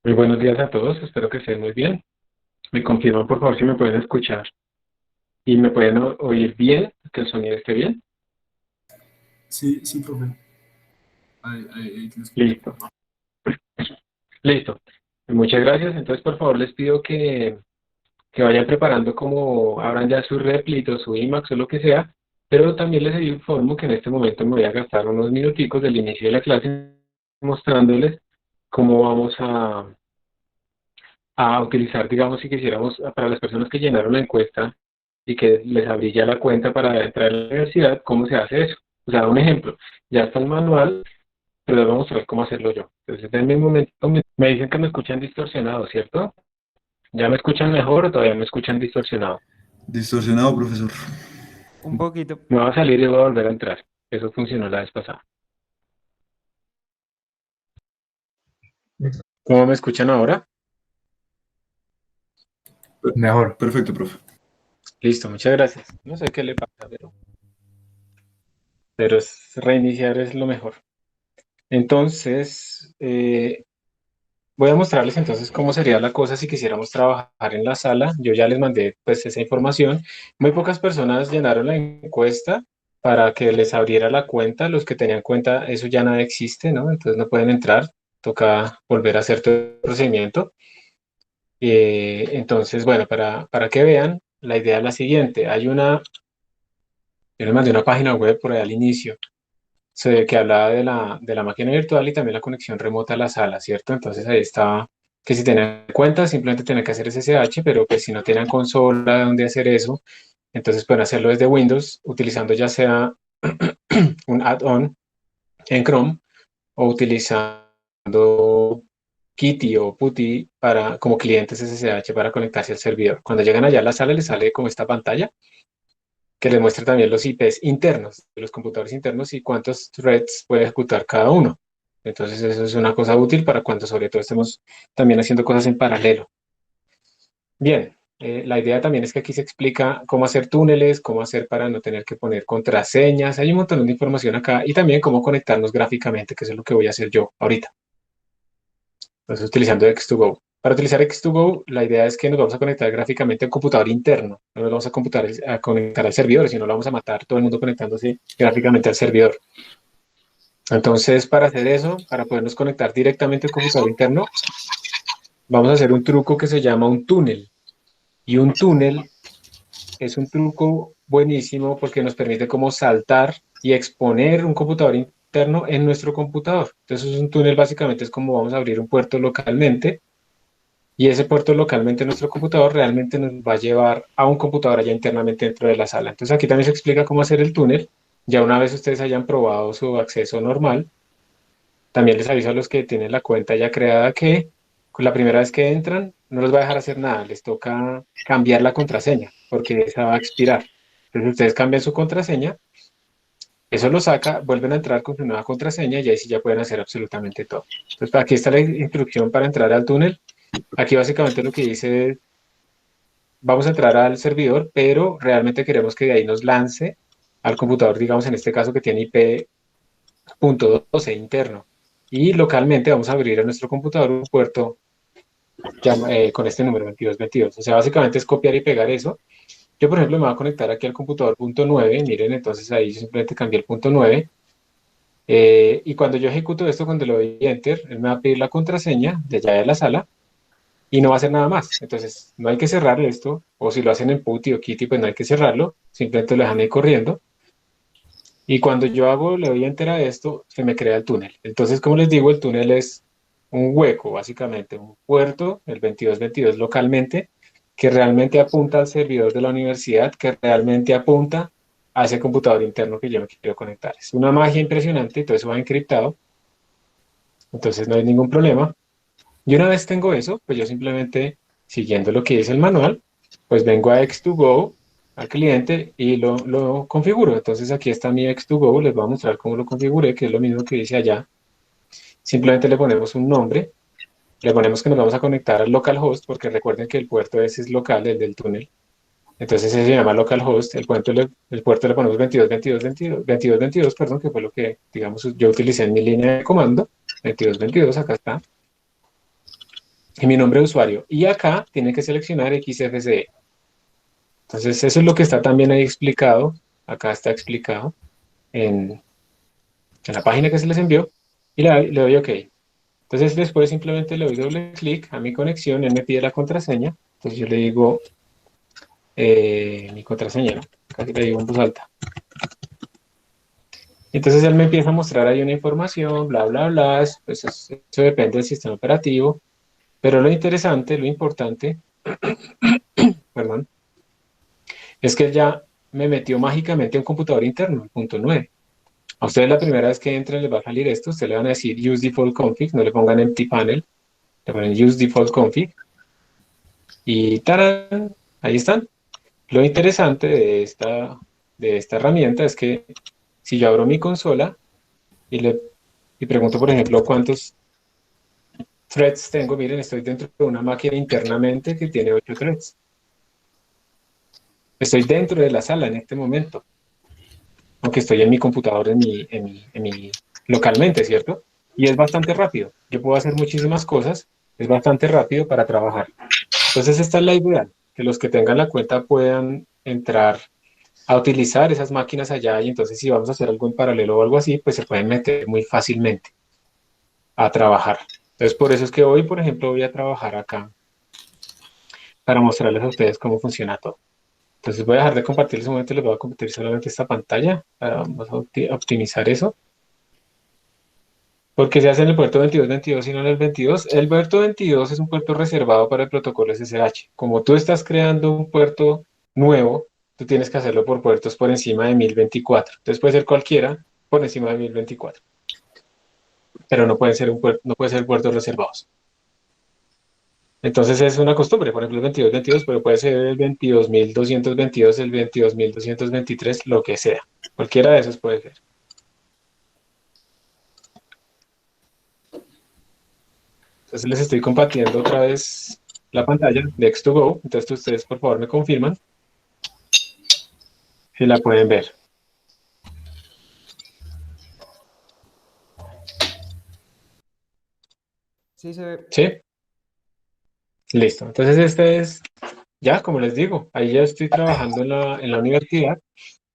Muy buenos días a todos, espero que estén muy bien. Me confirman por favor si me pueden escuchar y me pueden oír bien, que el sonido esté bien. Sí, sí, profe. Ahí te escucho. Listo, listo. Muchas gracias. Entonces por favor les pido que vayan preparando como abran ya su Replit o su Emacs o lo que sea, pero también les informo que en este momento me voy a gastar unos minuticos del inicio de la clase mostrándoles cómo vamos a utilizar, digamos, si quisiéramos, para las personas que llenaron la encuesta y que les abrí ya la cuenta para entrar a la universidad, ¿cómo se hace eso? O sea, un ejemplo, ya está el manual, pero les voy a mostrar cómo hacerlo yo. Entonces, denme un momento, me dicen que me escuchan distorsionado, ¿cierto? ¿Ya me escuchan mejor o todavía me escuchan distorsionado? Distorsionado, profesor. Un poquito. Me va a salir y voy a volver a entrar. Eso funcionó la vez pasada. ¿Cómo me escuchan ahora? Mejor. Perfecto, profe. Listo, muchas gracias. No sé qué le pasa, pero reiniciar es lo mejor. Entonces, voy a mostrarles entonces cómo sería la cosa si quisiéramos trabajar en la sala. Yo ya les mandé pues esa información. Muy pocas personas llenaron la encuesta para que les abriera la cuenta. Los que tenían cuenta, eso ya nada existe, ¿no? Entonces no pueden entrar. Toca volver a hacer todo el procedimiento. Entonces, bueno, para que vean, la idea es la siguiente. Yo les mandé una página web por ahí al inicio que hablaba de la máquina virtual y también la conexión remota a la sala, ¿cierto? Entonces ahí estaba que si tenían cuenta simplemente tenían que hacer SSH, pero que si no tenían consola donde hacer eso, entonces pueden hacerlo desde Windows utilizando ya sea un add-on en Chrome o utilizando Kitty o Putty como clientes SSH para conectarse al servidor. Cuando llegan allá a la sala les sale como esta pantalla que les muestra también los IPs internos de los computadores internos y cuántos threads puede ejecutar cada uno. Entonces eso es una cosa útil para cuando sobre todo estemos también haciendo cosas en paralelo. Bien, la idea también es que aquí se explica cómo hacer túneles, cómo hacer para no tener que poner contraseñas. Hay un montón de información acá y también cómo conectarnos gráficamente, que eso es lo que voy a hacer yo ahorita. Entonces utilizando X2Go. Para utilizar X2Go, la idea es que nos vamos a conectar gráficamente a un computador interno. No nos vamos a conectar al servidor, sino lo vamos a matar todo el mundo conectándose gráficamente al servidor. Entonces, para hacer eso, para podernos conectar directamente al computador interno, vamos a hacer un truco que se llama un túnel. Y un túnel es un truco buenísimo porque nos permite como saltar y exponer un computador interno en nuestro computador. Entonces, un túnel básicamente es como vamos a abrir un puerto localmente y ese puerto localmente en nuestro computador realmente nos va a llevar a un computador allá internamente dentro de la sala. Entonces, aquí también se explica cómo hacer el túnel. Ya una vez ustedes hayan probado su acceso normal, también les aviso a los que tienen la cuenta ya creada que con la primera vez que entran no les va a dejar hacer nada, les toca cambiar la contraseña porque esa va a expirar. Entonces ustedes cambian su contraseña, eso lo saca, vuelven a entrar con su nueva contraseña y ahí sí ya pueden hacer absolutamente todo. Entonces aquí está la instrucción para entrar al túnel. Aquí básicamente lo que dice es, vamos a entrar al servidor, pero realmente queremos que de ahí nos lance al computador, digamos en este caso que tiene IP.12 interno. Y localmente vamos a abrir a nuestro computador un puerto con este número 2222. O sea, básicamente es copiar y pegar eso. Yo, por ejemplo, me voy a conectar aquí al computador punto 9. Miren, entonces ahí simplemente cambié el punto 9. Y cuando yo ejecuto esto, cuando le doy Enter, él me va a pedir la contraseña de allá de la sala y no va a hacer nada más. Entonces, no hay que cerrar esto. O si lo hacen en Putty o Kitty, pues no hay que cerrarlo. Simplemente lo dejan ahí corriendo. Y cuando yo le doy enter a esto, se me crea el túnel. Entonces, como les digo, el túnel es un hueco, básicamente, un puerto, el 2222 localmente, que realmente apunta al servidor de la universidad, que realmente apunta a ese computador interno que yo me quiero conectar. Es una magia impresionante, todo eso va encriptado, entonces no hay ningún problema. Y una vez tengo eso, pues yo simplemente, siguiendo lo que dice el manual, pues vengo a X2Go, al cliente, y lo configuro. Entonces aquí está mi X2Go, les voy a mostrar cómo lo configuré, que es lo mismo que dice allá. Simplemente le ponemos un nombre, le ponemos que nos vamos a conectar al localhost, porque recuerden que el puerto ese es local, el del túnel. Entonces ese se llama localhost, el puerto le ponemos 2222, perdón, que fue lo que, digamos, yo utilicé en mi línea de comando, 2222, acá está. y mi nombre de usuario. Y acá tienen que seleccionar XFCE. Entonces, eso es lo que está también ahí explicado. Acá está explicado en la página que se les envió. Y le doy OK. Entonces, después simplemente le doy doble clic a mi conexión. Él me pide la contraseña. Entonces, yo le digo mi contraseña, ¿no? Casi le digo en voz alta. Entonces, él me empieza a mostrar ahí una información, bla, bla, bla. Pues eso depende del sistema operativo. Pero lo interesante, lo importante, perdón, es que él ya me metió mágicamente a un computador interno, el punto 9. A ustedes la primera vez que entren les va a salir esto, ustedes le van a decir use default config, no le pongan empty panel, le ponen use default config y ¡tarán! Ahí están. Lo interesante de esta herramienta es que si yo abro mi consola y pregunto, por ejemplo, cuántos threads tengo, miren, estoy dentro de una máquina internamente que tiene 8 threads. Estoy dentro de la sala en este momento, aunque estoy en mi computador, localmente, ¿cierto? Y es bastante rápido. Yo puedo hacer muchísimas cosas, es bastante rápido para trabajar. Entonces, esta es la idea, que los que tengan la cuenta puedan entrar a utilizar esas máquinas allá y entonces si vamos a hacer algo en paralelo o algo así, pues se pueden meter muy fácilmente a trabajar. Entonces, por eso es que hoy, por ejemplo, voy a trabajar acá para mostrarles a ustedes cómo funciona todo. Entonces voy a dejar de compartirles un momento, les voy a compartir solamente esta pantalla. Vamos a optimizar eso. Porque se hace en el puerto 2222 y no en el 22. El puerto 22 es un puerto reservado para el protocolo SSH. Como tú estás creando un puerto nuevo, tú tienes que hacerlo por puertos por encima de 1024. Entonces puede ser cualquiera por encima de 1024. Pero no pueden ser no puede ser puertos reservados. Entonces es una costumbre, por ejemplo el 2222, pero puede ser el 22222, el 22223, lo que sea. Cualquiera de esos puede ser. Entonces les estoy compartiendo otra vez la pantalla Next2Go. Entonces ustedes por favor me confirman si la pueden ver. Sí, se ve. ¿Sí? Listo. Entonces este es, ya como les digo, ahí ya estoy trabajando en la universidad.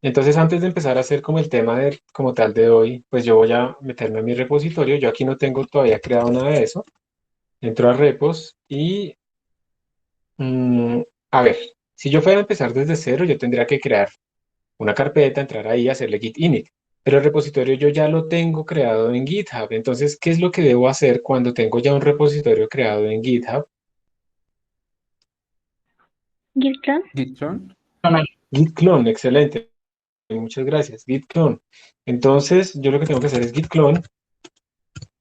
Entonces antes de empezar a hacer como el tema como tal de hoy, pues yo voy a meterme a mi repositorio. Yo aquí no tengo todavía creado nada de eso. Entro a repos y, a ver, si yo fuera a empezar desde cero, yo tendría que crear una carpeta, entrar ahí, hacerle git init. Pero el repositorio yo ya lo tengo creado en GitHub. Entonces, ¿qué es lo que debo hacer cuando tengo ya un repositorio creado en GitHub? Git clone. Git clone. Git clone, excelente. Muchas gracias. Git clone. Entonces, yo lo que tengo que hacer es git clone,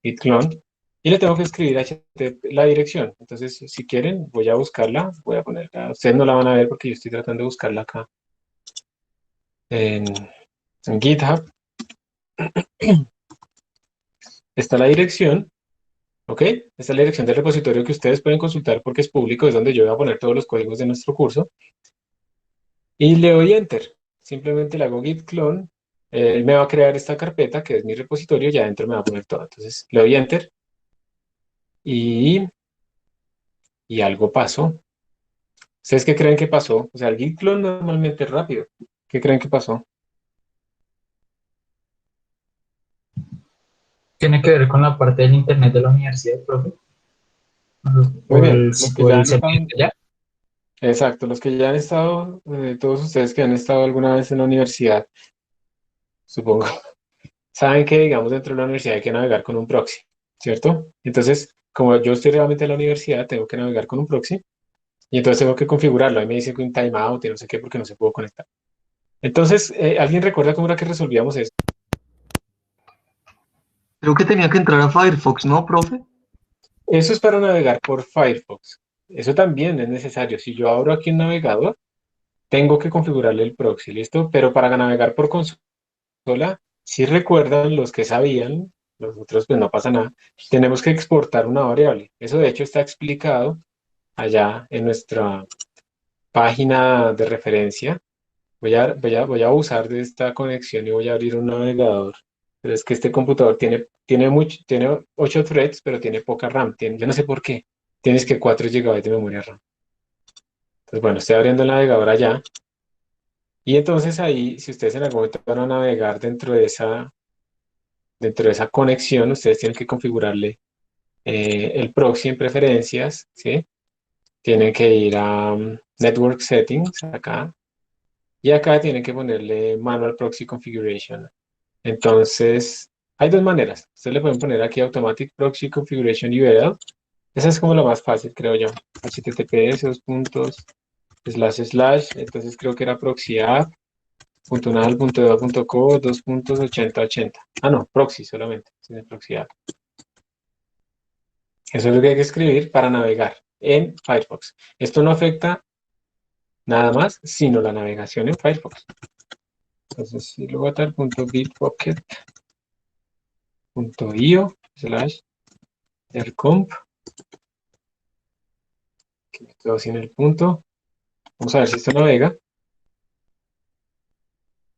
y le tengo que escribir la dirección. Entonces, si quieren, voy a buscarla, voy a ponerla. Ustedes no la van a ver porque yo estoy tratando de buscarla acá en GitHub. Está la dirección. ¿Ok? Esta es la dirección del repositorio que ustedes pueden consultar porque es público, es donde yo voy a poner todos los códigos de nuestro curso. Y le doy Enter. Simplemente le hago git clone. Él me va a crear esta carpeta que es mi repositorio y adentro me va a poner todo. Entonces le doy Enter y, y algo pasó. ¿Ustedes qué creen que pasó? O sea, el git clone normalmente es rápido. ¿Qué creen que pasó? Tiene que ver con la parte del internet de la universidad, profe. Muy O bien. el, Los que o ya el han estado, servidor ya. exacto, los que ya han estado, todos ustedes que han estado alguna vez en la universidad, supongo. Saben que, digamos, dentro de la universidad hay que navegar con un proxy, ¿cierto? Entonces, como yo estoy realmente en la universidad, tengo que navegar con un proxy y entonces tengo que configurarlo. Ahí me dice que un timeout y no sé qué porque no se pudo conectar. Entonces, ¿alguien recuerda cómo era que resolvíamos eso? Creo que tenía que entrar a Firefox, ¿no, profe? Eso es para navegar por Firefox. Eso también es necesario. Si yo abro aquí un navegador, tengo que configurarle el proxy, ¿listo? Pero para navegar por consola, si recuerdan los que sabían, los otros pues no pasa nada, tenemos que exportar una variable. Eso de hecho está explicado allá en nuestra página de referencia. Voy a usar de esta conexión y voy a abrir un navegador. Pero es que este computador tiene 8 threads, pero tiene poca RAM. Yo no sé por qué. tienes que 4 GB de memoria RAM. Entonces, bueno, estoy abriendo el navegador allá. Y entonces ahí, si ustedes en algún momento van a navegar dentro de esa conexión, ustedes tienen que configurarle el proxy en preferencias, ¿sí? Tienen que ir a Network Settings, acá. Y acá tienen que ponerle Manual Proxy Configuration. Entonces, hay dos maneras. Ustedes le pueden poner aquí Automatic Proxy Configuration URL. Esa es como la más fácil, creo yo. HTTPS, dos puntos, // entonces creo que era proxy app, .nal.eva.co, 2.8080. Ah, no, proxy solamente, sin el proxy app. Eso es lo que hay que escribir para navegar en Firefox. Esto no afecta nada más, sino la navegación en Firefox. Entonces, si luego está el .bitbucket.io/ercomp, que me quedo sin el punto. Vamos a ver si esto navega.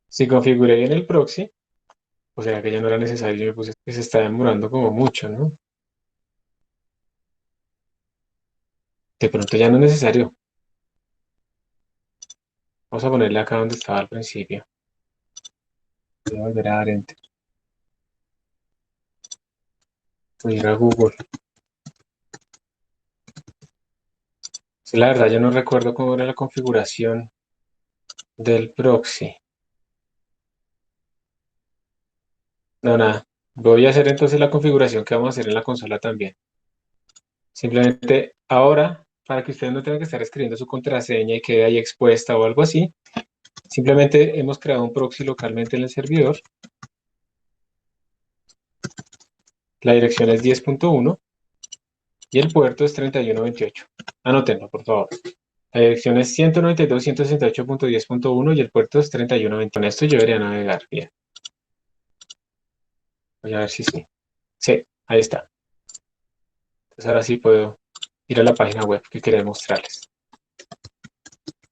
Si configuré bien el proxy, o sea que ya no era necesario, yo me puse que se está demorando como mucho, ¿no? De pronto ya no es necesario. Vamos a ponerle acá donde estaba al principio. Voy a volver a dar enter. Voy a ir a Google. Sí, la verdad, yo no recuerdo cómo era la configuración del proxy. No, nada. Voy a hacer entonces la configuración que vamos a hacer en la consola también. Simplemente ahora, para que ustedes no tengan que estar escribiendo su contraseña y quede ahí expuesta o algo así, simplemente hemos creado un proxy localmente en el servidor. La dirección es 10.1 y el puerto es 3128. Anótenlo, por favor. La dirección es 192.168.10.1 y el puerto es 3128. Con esto yo debería navegar bien. Voy a ver si sí. Sí, ahí está. Entonces ahora sí puedo ir a la página web que quería mostrarles.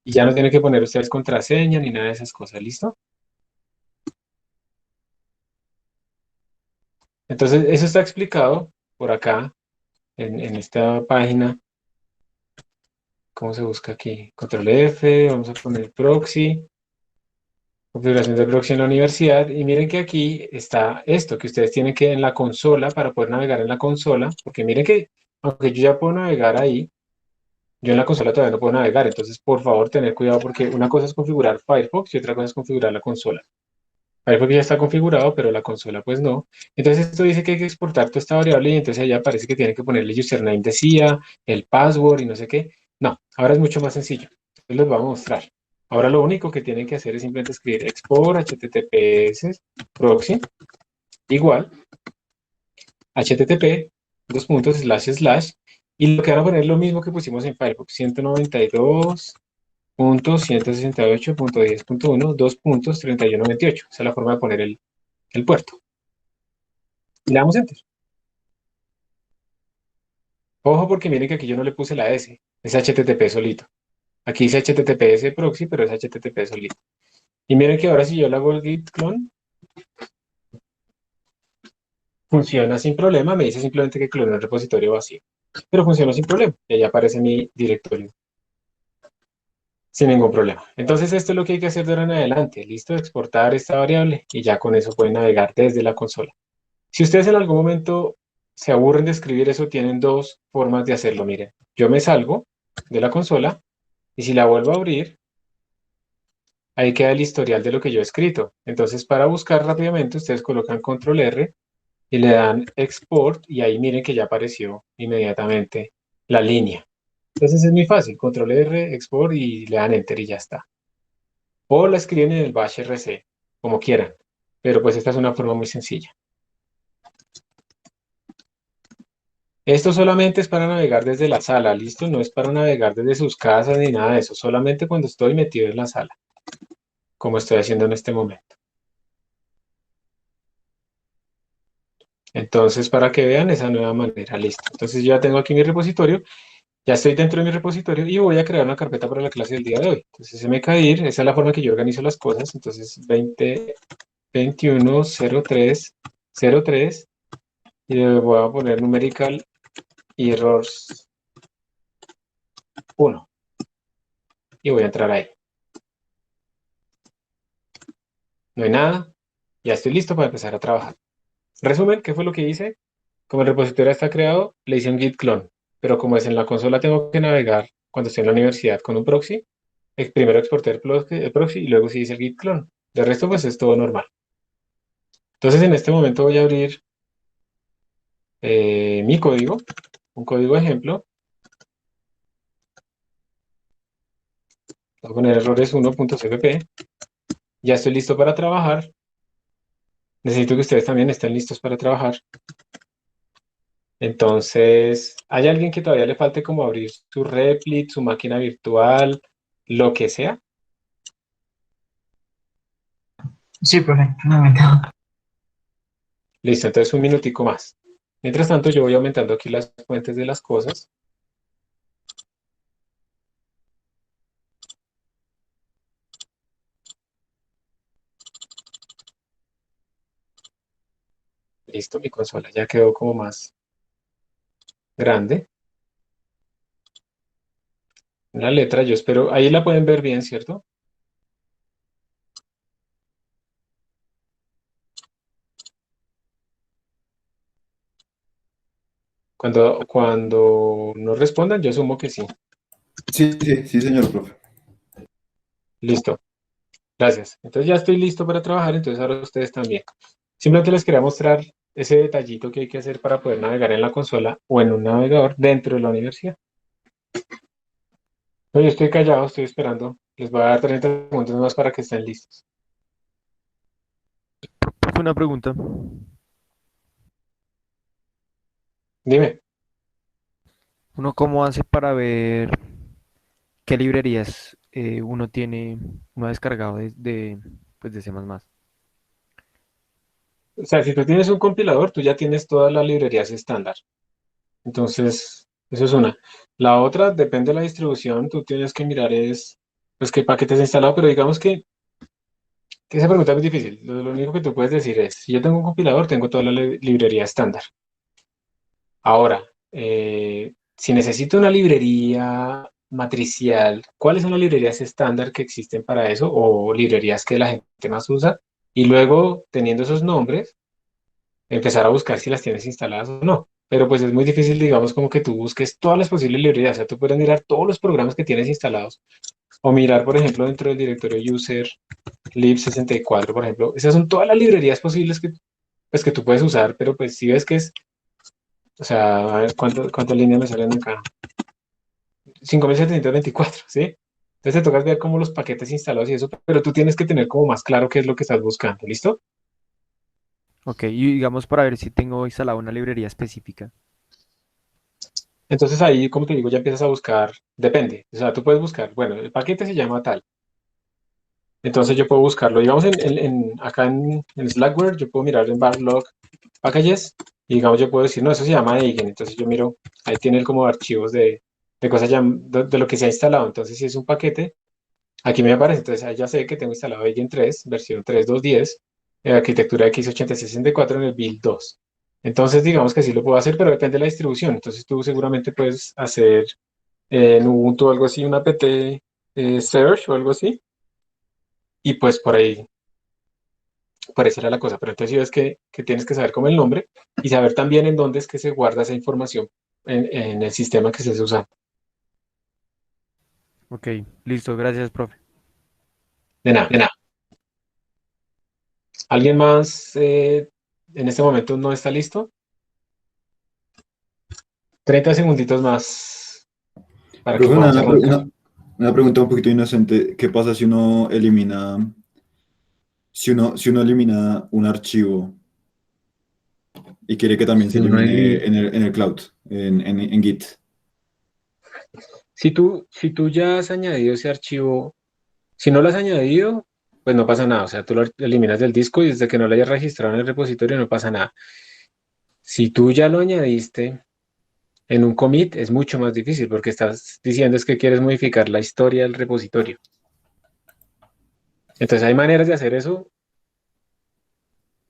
Y ya no tienen que poner ustedes contraseña ni nada de esas cosas, ¿listo? Entonces eso está explicado por acá en esta página. ¿Cómo se busca aquí? Control F, vamos a poner proxy. Configuración de proxy en la universidad. Y miren que aquí está esto, que ustedes tienen que en la consola, para poder navegar en la consola, porque miren que, aunque yo ya puedo navegar ahí, yo en la consola todavía no puedo navegar. Entonces, por favor, tener cuidado, porque una cosa es configurar Firefox y otra cosa es configurar la consola. Firefox ya está configurado, pero la consola pues no. Entonces, esto dice que hay que exportar toda esta variable y entonces allá aparece que tienen que ponerle username de CIA, el password y no sé qué. No, ahora es mucho más sencillo. Entonces, les voy a mostrar. Ahora lo único que tienen que hacer es simplemente escribir export https proxy igual http // y lo que van a poner es lo mismo que pusimos en Firefox 192.168.10.1 2.3128. Esa es la forma de poner el puerto. Y le damos enter. Ojo porque miren que aquí yo no le puse la S, es HTTP solito. Aquí dice HTTPS proxy, pero es HTTP solito. Y miren que ahora si yo le hago el git clone, funciona sin problema, me dice simplemente que clone el repositorio vacío. Pero funciona sin problema, y ahí aparece mi directorio. Sin ningún problema. Entonces esto es lo que hay que hacer de ahora en adelante. Listo, exportar esta variable y ya con eso pueden navegar desde la consola. Si ustedes en algún momento se aburren de escribir eso, tienen dos formas de hacerlo. Miren, yo me salgo de la consola y si la vuelvo a abrir, ahí queda el historial de lo que yo he escrito. Entonces, para buscar rápidamente, ustedes colocan control R y le dan export y ahí miren que ya apareció inmediatamente la línea. Entonces es muy fácil, control R, export y le dan enter y ya está. O la escriben en el bash rc, como quieran, pero pues esta es una forma muy sencilla. Esto solamente es para navegar desde la sala, ¿listo? No es para navegar desde sus casas ni nada de eso, solamente cuando estoy metido en la sala, como estoy haciendo en este momento. Entonces, para que vean esa nueva manera, listo. Entonces, yo ya tengo aquí mi repositorio, ya estoy dentro de mi repositorio y voy a crear una carpeta para la clase del día de hoy. Entonces, mkdir, esa es la forma que yo organizo las cosas. Entonces, 20210303 y le voy a poner numerical errors 1 y voy a entrar ahí. No hay nada, ya estoy listo para empezar a trabajar. Resumen, ¿qué fue lo que hice? Como el repositorio está creado, le hice un git clone, pero como es en la consola tengo que navegar cuando estoy en la universidad con un proxy, primero exporté el proxy y luego sí hice el git clone. De resto, pues es todo normal. Entonces en este momento voy a abrir mi código, un código ejemplo. Voy a poner errores 1.cpp. Ya estoy listo para trabajar. Necesito que ustedes también estén listos para trabajar. Entonces, ¿hay alguien que todavía le falte como abrir su Replit, su máquina virtual, lo que sea? Sí, profe, un momento. Listo, entonces un minutico más. Mientras tanto, yo voy aumentando aquí las fuentes de las cosas. Listo, mi consola ya quedó como más grande. La letra, yo espero, ahí la pueden ver bien, ¿cierto? Cuando no respondan, yo asumo que sí. Sí, señor, profe. Listo, gracias. Entonces ya estoy listo para trabajar, entonces ahora ustedes también. Simplemente les quería mostrar ese detallito que hay que hacer para poder navegar en la consola o en un navegador dentro de la universidad. Oye, estoy callado, estoy esperando. Les voy a dar 30 segundos más para que estén listos. Profe, una pregunta. Dime. ¿Uno cómo hace para ver qué librerías uno ha descargado pues de C++? O sea, si tú tienes un compilador, tú ya tienes todas las librerías estándar. Entonces, eso es una. La otra, depende de la distribución, tú tienes que mirar pues, qué paquetes he instalado, pero digamos que esa pregunta es muy difícil. Lo único que tú puedes decir es, si yo tengo un compilador, tengo toda la librería estándar. Ahora, si necesito una librería matricial, ¿cuáles son las librerías estándar que existen para eso o librerías que la gente más usa? Y luego, teniendo esos nombres, empezar a buscar si las tienes instaladas o no. Pero pues es muy difícil, digamos, como que tú busques todas las posibles librerías. O sea, tú puedes mirar todos los programas que tienes instalados o mirar, por ejemplo, dentro del directorio user lib64, por ejemplo. Esas son todas las librerías posibles pues, que tú puedes usar, pero pues si ves que es, o sea, a ver cuántas líneas me salen acá. 5724, ¿sí? Entonces te toca ver como los paquetes instalados y eso, pero tú tienes que tener como más claro qué es lo que estás buscando, ¿listo? Ok, y digamos para ver si tengo instalada una librería específica. Entonces ahí, como te digo, ya empiezas a buscar, depende. O sea, tú puedes buscar, bueno, el paquete se llama tal. Entonces yo puedo buscarlo, digamos, acá en Slackware, yo puedo mirar en backlog packages y digamos, yo puedo decir, no, eso se llama Eigen. Entonces yo miro, ahí tiene como archivos de cosas ya, de lo que se ha instalado. Entonces si es un paquete, aquí me aparece. Entonces ahí ya sé que tengo instalado Eigen 3, versión 3.2.10, arquitectura x86-64 en el build 2. Entonces digamos que sí lo puedo hacer, pero depende de la distribución. Entonces tú seguramente puedes hacer en Ubuntu algo así, una apt search o algo así. Y pues por ahí será la cosa. Pero entonces sí ves que tienes que saber como el nombre y saber también en dónde es que se guarda esa información en el sistema que estés usando. Ok, listo, gracias, profe. De nada, de nada. ¿Alguien más en este momento no está listo? 30 segunditos más para que Profe, podamos arrancar. una pregunta un poquito inocente. ¿Qué pasa si uno elimina, si uno elimina un archivo y quiere que también se Si uno elimine elimina. en el cloud, en Git? Si tú ya has añadido ese archivo, si no lo has añadido, pues no pasa nada. O sea, tú lo eliminas del disco y desde que no lo hayas registrado en el repositorio no pasa nada. Si tú ya lo añadiste en un commit, es mucho más difícil porque estás diciendo es que quieres modificar la historia del repositorio. Entonces hay maneras de hacer eso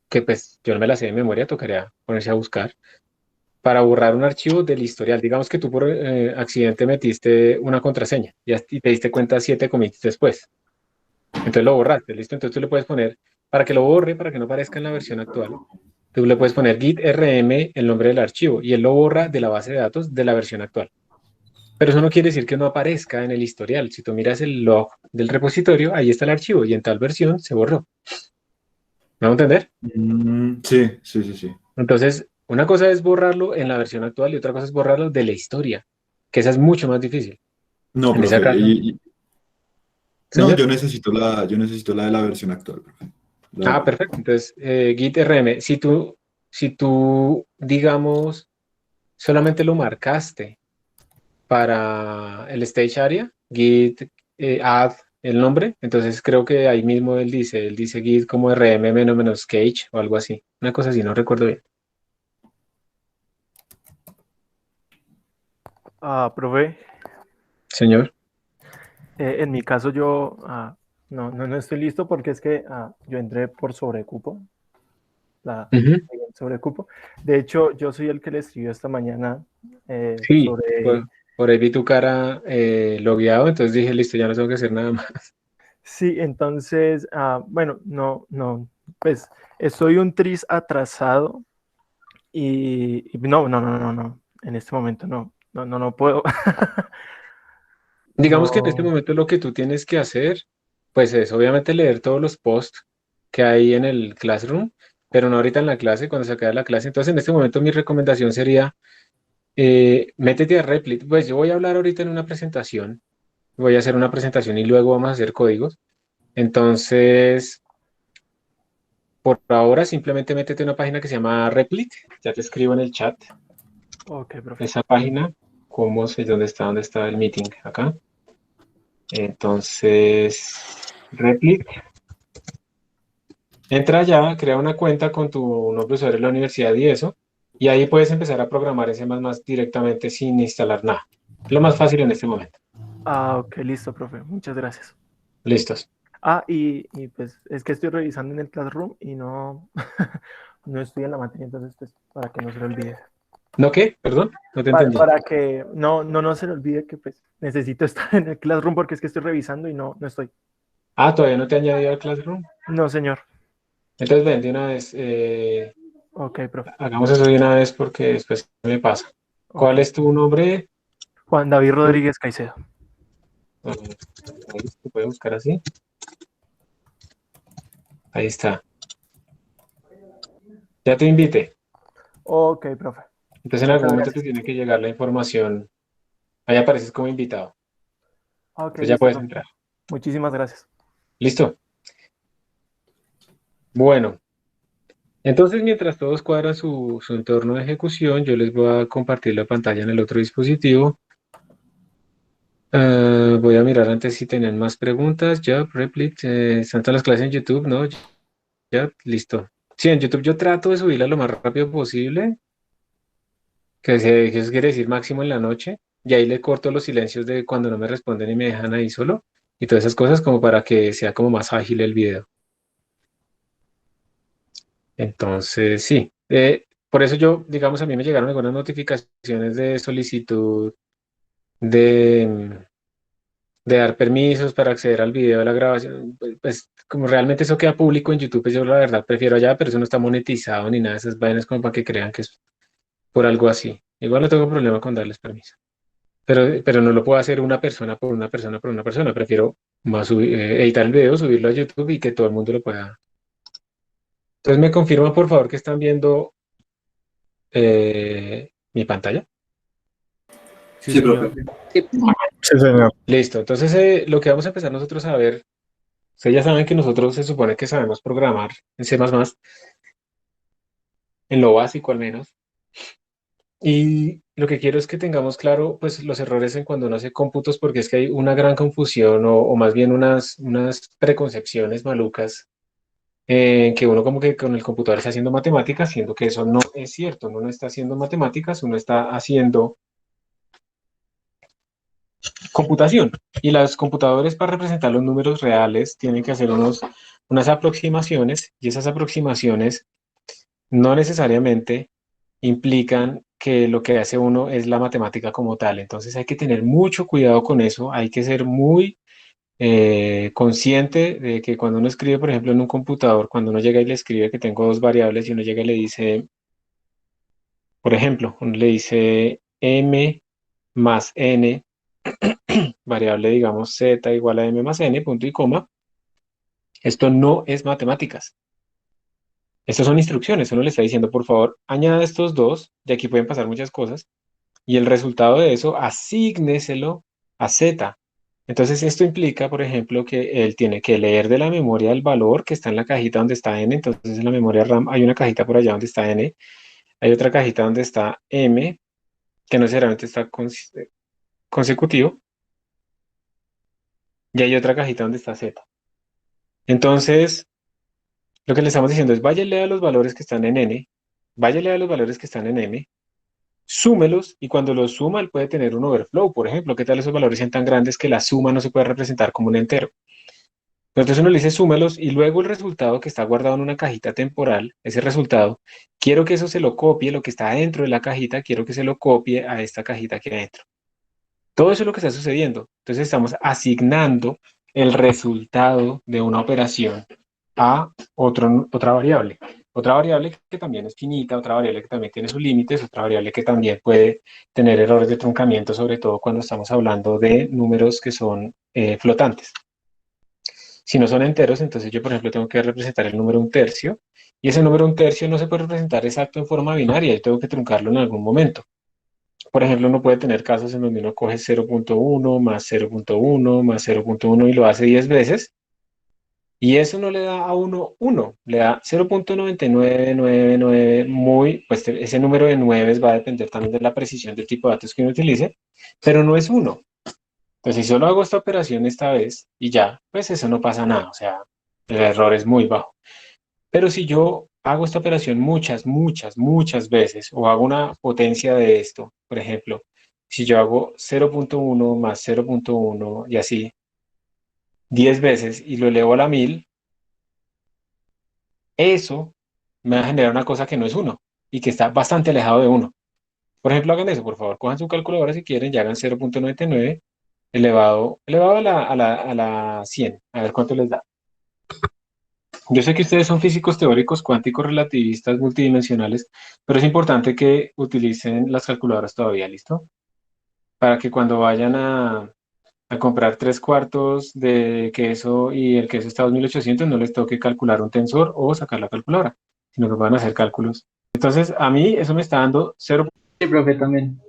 que pues yo no me las sé de memoria, tocaría ponerse a buscar. para borrar un archivo del historial. Digamos que tú por accidente metiste una contraseña y te diste cuenta 7 commits después. Entonces lo borraste, ¿listo? Entonces tú le puedes poner, para que lo borre, para que no aparezca en la versión actual, tú le puedes poner git rm el nombre del archivo y él lo borra de la base de datos de la versión actual. Pero eso no quiere decir que no aparezca en el historial. Si tú miras el log del repositorio, ahí está el archivo y en tal versión se borró. ¿Me van a entender? Sí, sí, sí, sí. Entonces, una cosa es borrarlo en la versión actual y otra cosa es borrarlo de la historia, que esa es mucho más difícil. No, En ese profe. caso, No, señor. yo necesito la de la versión actual, profe. Ah, perfecto. Entonces, git rm, si tú, digamos, solamente lo marcaste para el stage area, git add el nombre, entonces creo que ahí mismo él dice git como rm menos cage o algo así. Una cosa así, no recuerdo bien. Profe, Señor. en mi caso yo no estoy listo porque es que yo entré por sobrecupo, Ujú. sobrecupo. De hecho, yo soy el que le escribió esta mañana Sí, sobre... por ahí vi tu cara logueado, entonces dije, listo, ya no tengo que hacer nada más. Sí, entonces, bueno, no, pues estoy un tris atrasado y no, en este momento no puedo. Digamos que en este No, momento lo que tú tienes que hacer, pues es obviamente leer todos los posts que hay en el Classroom, pero no ahorita en la clase, cuando se acabe la clase. Entonces, en este momento mi recomendación sería, métete a Replit. Pues yo voy a hablar ahorita en una presentación, voy a hacer una presentación y luego vamos a hacer códigos. Entonces, por ahora simplemente métete a una página que se llama Replit, ya te escribo en el chat ok, profe. esa página, cómo sé dónde está el meeting, acá. Entonces, Replit. Entra ya, crea una cuenta con tu nombre de usuario de la universidad y eso, y ahí puedes empezar a programar en C++ directamente sin instalar nada. Lo más fácil en este momento. Ok, listo, profe, muchas gracias. Listos. Y pues es que estoy revisando en el Classroom y no, no estoy en la materia, entonces pues para que no se le olvide. ¿No qué? Perdón, no te entendí. Para que no se le olvide que pues necesito estar en el Classroom porque es que estoy revisando y no estoy. Ah, todavía no te he añadido al Classroom. No, señor. Entonces ven de una vez, Ok, profe. hagamos eso de una vez porque después me pasa. Ok. ¿Cuál es tu nombre? Juan David Rodríguez Caicedo. Ahí se puede buscar así. Ahí está. Ya te invité. Ok, profe. Entonces en algún Muchas momento te gracias. tiene que llegar la información. Ahí apareces como invitado. Ok, Entonces ya listo, puedes profe. entrar. Muchísimas gracias. ¿Listo? Bueno, entonces mientras todos cuadran su entorno de ejecución, yo les voy a compartir la pantalla en el otro dispositivo. Voy a mirar antes si tienen más preguntas. Ya, Replit, están todas las clases en YouTube, ¿no? Ya, listo. Sí, en YouTube yo trato de subirla lo más rápido posible, que eso quiere decir máximo en la noche, y ahí le corto los silencios de cuando no me responden y me dejan ahí solo, y todas esas cosas como para que sea como más ágil el video. Entonces, sí. Por eso yo, digamos, a mí me llegaron algunas notificaciones de solicitud de, de dar permisos para acceder al video de la grabación. Pues, como realmente eso queda público en YouTube, pues yo la verdad prefiero allá, pero eso no está monetizado ni nada de esas vainas como para que crean que es por algo así. Igual no tengo problema con darles permiso. Pero no lo puedo hacer una persona por una persona por una persona. Prefiero más editar el video, subirlo a YouTube y que todo el mundo lo pueda. Entonces me confirma por favor que están viendo mi pantalla. Sí, Sí, señor. profe. Sí, señor. Listo. Entonces lo que vamos a empezar nosotros a ver, ustedes ya saben que nosotros se supone que sabemos programar en C++, en lo básico al menos. Y lo que quiero es que tengamos claro pues los errores en cuando uno hace cómputos porque es que hay una gran confusión o más bien unas preconcepciones malucas que uno como que con el computador está haciendo matemáticas, siendo que eso no es cierto, uno no está haciendo matemáticas, uno está haciendo computación. Y los computadores para representar los números reales tienen que hacer unas aproximaciones y esas aproximaciones no necesariamente implican que lo que hace uno es la matemática como tal. Entonces hay que tener mucho cuidado con eso, hay que ser muy consciente de que cuando uno escribe, por ejemplo, en un computador, cuando uno llega y le escribe que tengo dos variables y uno llega y le dice, por ejemplo, uno le dice m más n, variable, digamos, z igual a m más n, punto y coma, esto no es matemáticas. Estas son instrucciones, uno le está diciendo, por favor, añada estos dos, de aquí pueden pasar muchas cosas, y el resultado de eso, asígneselo a z. Entonces, esto implica, por ejemplo, que él tiene que leer de la memoria el valor que está en la cajita donde está n. Entonces, en la memoria RAM hay una cajita por allá donde está n, hay otra cajita donde está m, que no necesariamente está consecutivo, y hay otra cajita donde está z. Entonces, lo que le estamos diciendo es, vaya y lea los valores que están en n, vaya y lea los valores que están en m, súmelos, y cuando los suma, él puede tener un overflow, por ejemplo. ¿Qué tal esos valores sean tan grandes que la suma no se puede representar como un entero? Entonces uno le dice súmelos y luego el resultado que está guardado en una cajita temporal, ese resultado, quiero que eso se lo copie, lo que está dentro de la cajita, quiero que se lo copie a esta cajita aquí adentro. Todo eso es lo que está sucediendo. Entonces estamos asignando el resultado de una operación a otra variable. Otra variable que también es finita, otra variable que también tiene sus límites, otra variable que también puede tener errores de truncamiento, sobre todo cuando estamos hablando de números que son flotantes. Si no son enteros, entonces yo, por ejemplo, tengo que representar el número un tercio, y ese número un tercio no se puede representar exacto en forma binaria, yo tengo que truncarlo en algún momento. Por ejemplo, uno puede tener casos en donde uno coge 0.1 más 0.1 más 0.1 y lo hace 10 veces, y eso no le da a uno 1, le da 0.9999, pues ese número de 9 va a depender también de la precisión del tipo de datos que uno utilice, pero no es 1. Entonces, si solo hago esta operación esta vez y ya, pues eso no pasa nada, o sea, el error es muy bajo. Pero si yo hago esta operación muchas veces, o hago una potencia de esto, por ejemplo, si yo hago 0.1 más 0.1 y así 10 veces y lo elevo a la 1000, eso me va a generar una cosa que no es 1 y que está bastante alejado de 1. Por ejemplo, hagan eso, por favor, cojan su calculadora si quieren y hagan 0.99 elevado a la 100, a ver cuánto les da. Yo sé que ustedes son físicos teóricos, cuánticos, relativistas, multidimensionales, pero es importante que utilicen las calculadoras todavía, ¿listo? Para que cuando vayan a comprar 3/4 de queso y el queso está a 2800, no les toque calcular un tensor o sacar la calculadora, sino que van a hacer cálculos. Entonces, a mí eso me está dando Sí, profe, también.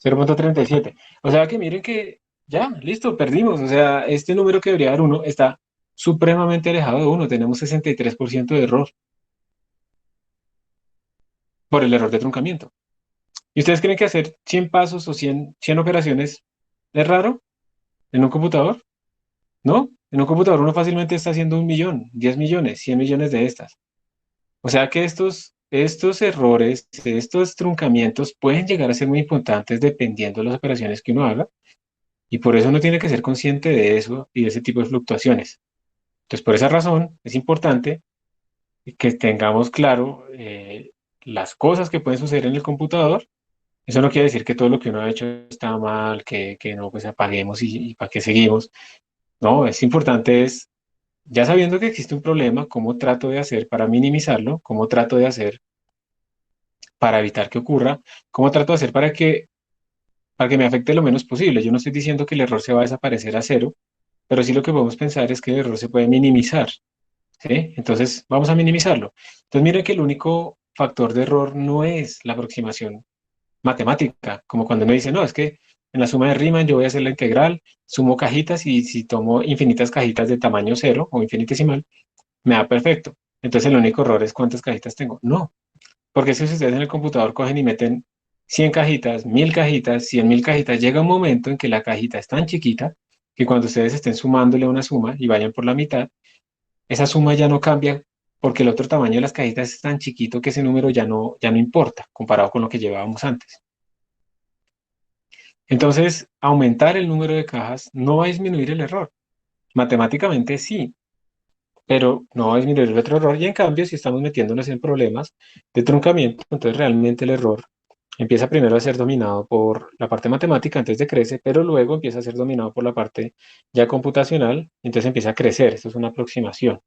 0.37. O sea que miren que ya, listo, perdimos. O sea, este número que debería dar 1 está supremamente alejado de 1. Tenemos 63% de error por el error de truncamiento. ¿Y ustedes creen que hacer 100 pasos o 100 operaciones es raro en un computador? ¿No? En un computador uno fácilmente está haciendo 1.000.000, 10 millones, 100 millones de estas. O sea que estos errores, estos truncamientos pueden llegar a ser muy importantes dependiendo de las operaciones que uno haga. Y por eso uno tiene que ser consciente de eso y de ese tipo de fluctuaciones. Entonces, por esa razón, es importante que tengamos claro las cosas que pueden suceder en el computador. Eso no quiere decir que todo lo que uno ha hecho está mal, que no, pues apaguemos y para qué seguimos. No, es importante ya sabiendo que existe un problema, cómo trato de hacer para minimizarlo, cómo trato de hacer para evitar que ocurra, cómo trato de hacer para que me afecte lo menos posible. Yo no estoy diciendo que el error se va a desaparecer a cero, pero sí lo que podemos pensar es que el error se puede minimizar, ¿sí? Entonces, vamos a minimizarlo. Entonces, mire que el único factor de error no es la aproximación matemática, como cuando uno dice, no, es que en la suma de Riemann yo voy a hacer la integral, sumo cajitas y si tomo infinitas cajitas de tamaño cero o infinitesimal, me da perfecto. Entonces, el único error es cuántas cajitas tengo. No, porque si ustedes en el computador cogen y meten 100 cajitas, 1000 cajitas, 100.000 cajitas, llega un momento en que la cajita es tan chiquita que cuando ustedes estén sumándole una suma y vayan por la mitad, esa suma ya no cambia porque el otro tamaño de las cajitas es tan chiquito que ese número ya no importa comparado con lo que llevábamos antes. Entonces, aumentar el número de cajas no va a disminuir el error. Matemáticamente sí, pero no va a disminuir el otro error. Y en cambio, si estamos metiéndonos en problemas de truncamiento, entonces realmente el error empieza primero a ser dominado por la parte matemática antes de crece, pero luego empieza a ser dominado por la parte ya computacional, entonces empieza a crecer. Esto es una aproximación.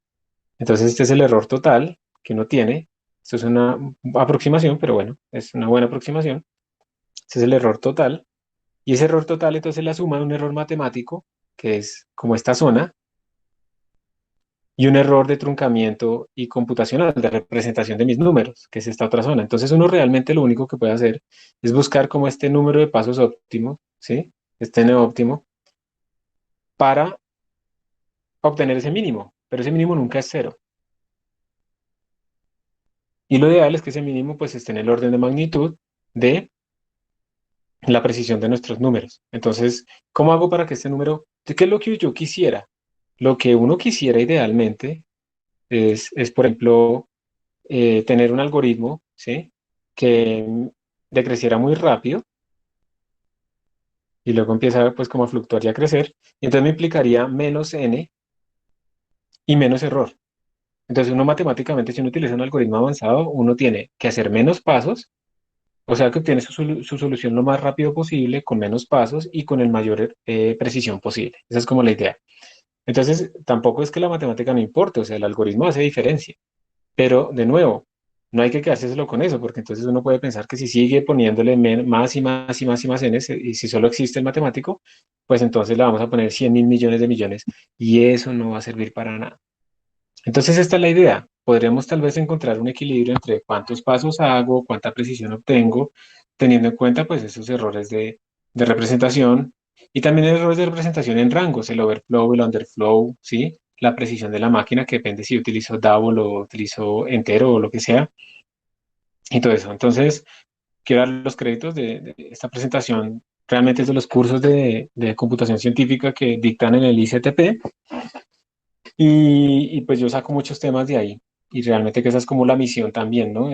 Entonces este es el error total que uno tiene. Esto es una aproximación, pero bueno, es una buena aproximación. Este es el error total. Y ese error total entonces la suma de un error matemático, que es como esta zona, y un error de truncamiento y computacional, de representación de mis números, que es esta otra zona. Entonces uno realmente lo único que puede hacer es buscar como este número de pasos óptimo, ¿sí? Este n óptimo, para obtener ese mínimo, pero ese mínimo nunca es cero. Y lo ideal es que ese mínimo pues esté en el orden de magnitud de la precisión de nuestros números. Entonces, ¿cómo hago para que este número, qué es lo que yo quisiera? Lo que uno quisiera idealmente es por ejemplo, tener un algoritmo, ¿sí? Que decreciera muy rápido y luego empieza pues como a fluctuar y a crecer. Y entonces me implicaría menos n y menos error. Entonces uno matemáticamente, si uno utiliza un algoritmo avanzado, uno tiene que hacer menos pasos, o sea que obtiene su solución lo más rápido posible, con menos pasos y con el mayor precisión posible. Esa es como la idea. Entonces tampoco es que la matemática no importe, o sea, el algoritmo hace diferencia. Pero, de nuevo, no hay que quedárselo con eso, porque entonces uno puede pensar que si sigue poniéndole más y más y más y más n, y si solo existe el matemático, pues entonces le vamos a poner 100.000 millones de millones, y eso no va a servir para nada. Entonces, esta es la idea. Podríamos tal vez encontrar un equilibrio entre cuántos pasos hago, cuánta precisión obtengo, teniendo en cuenta pues esos errores de representación y también errores de representación en rangos, el overflow, el underflow, ¿sí? La precisión de la máquina que depende si utilizo double o utilizo entero o lo que sea y todo eso. Entonces, quiero dar los créditos de esta presentación. Realmente es de los cursos de computación científica que dictan en el ICTP y pues yo saco muchos temas de ahí. Y realmente que esa es como la misión también, ¿no?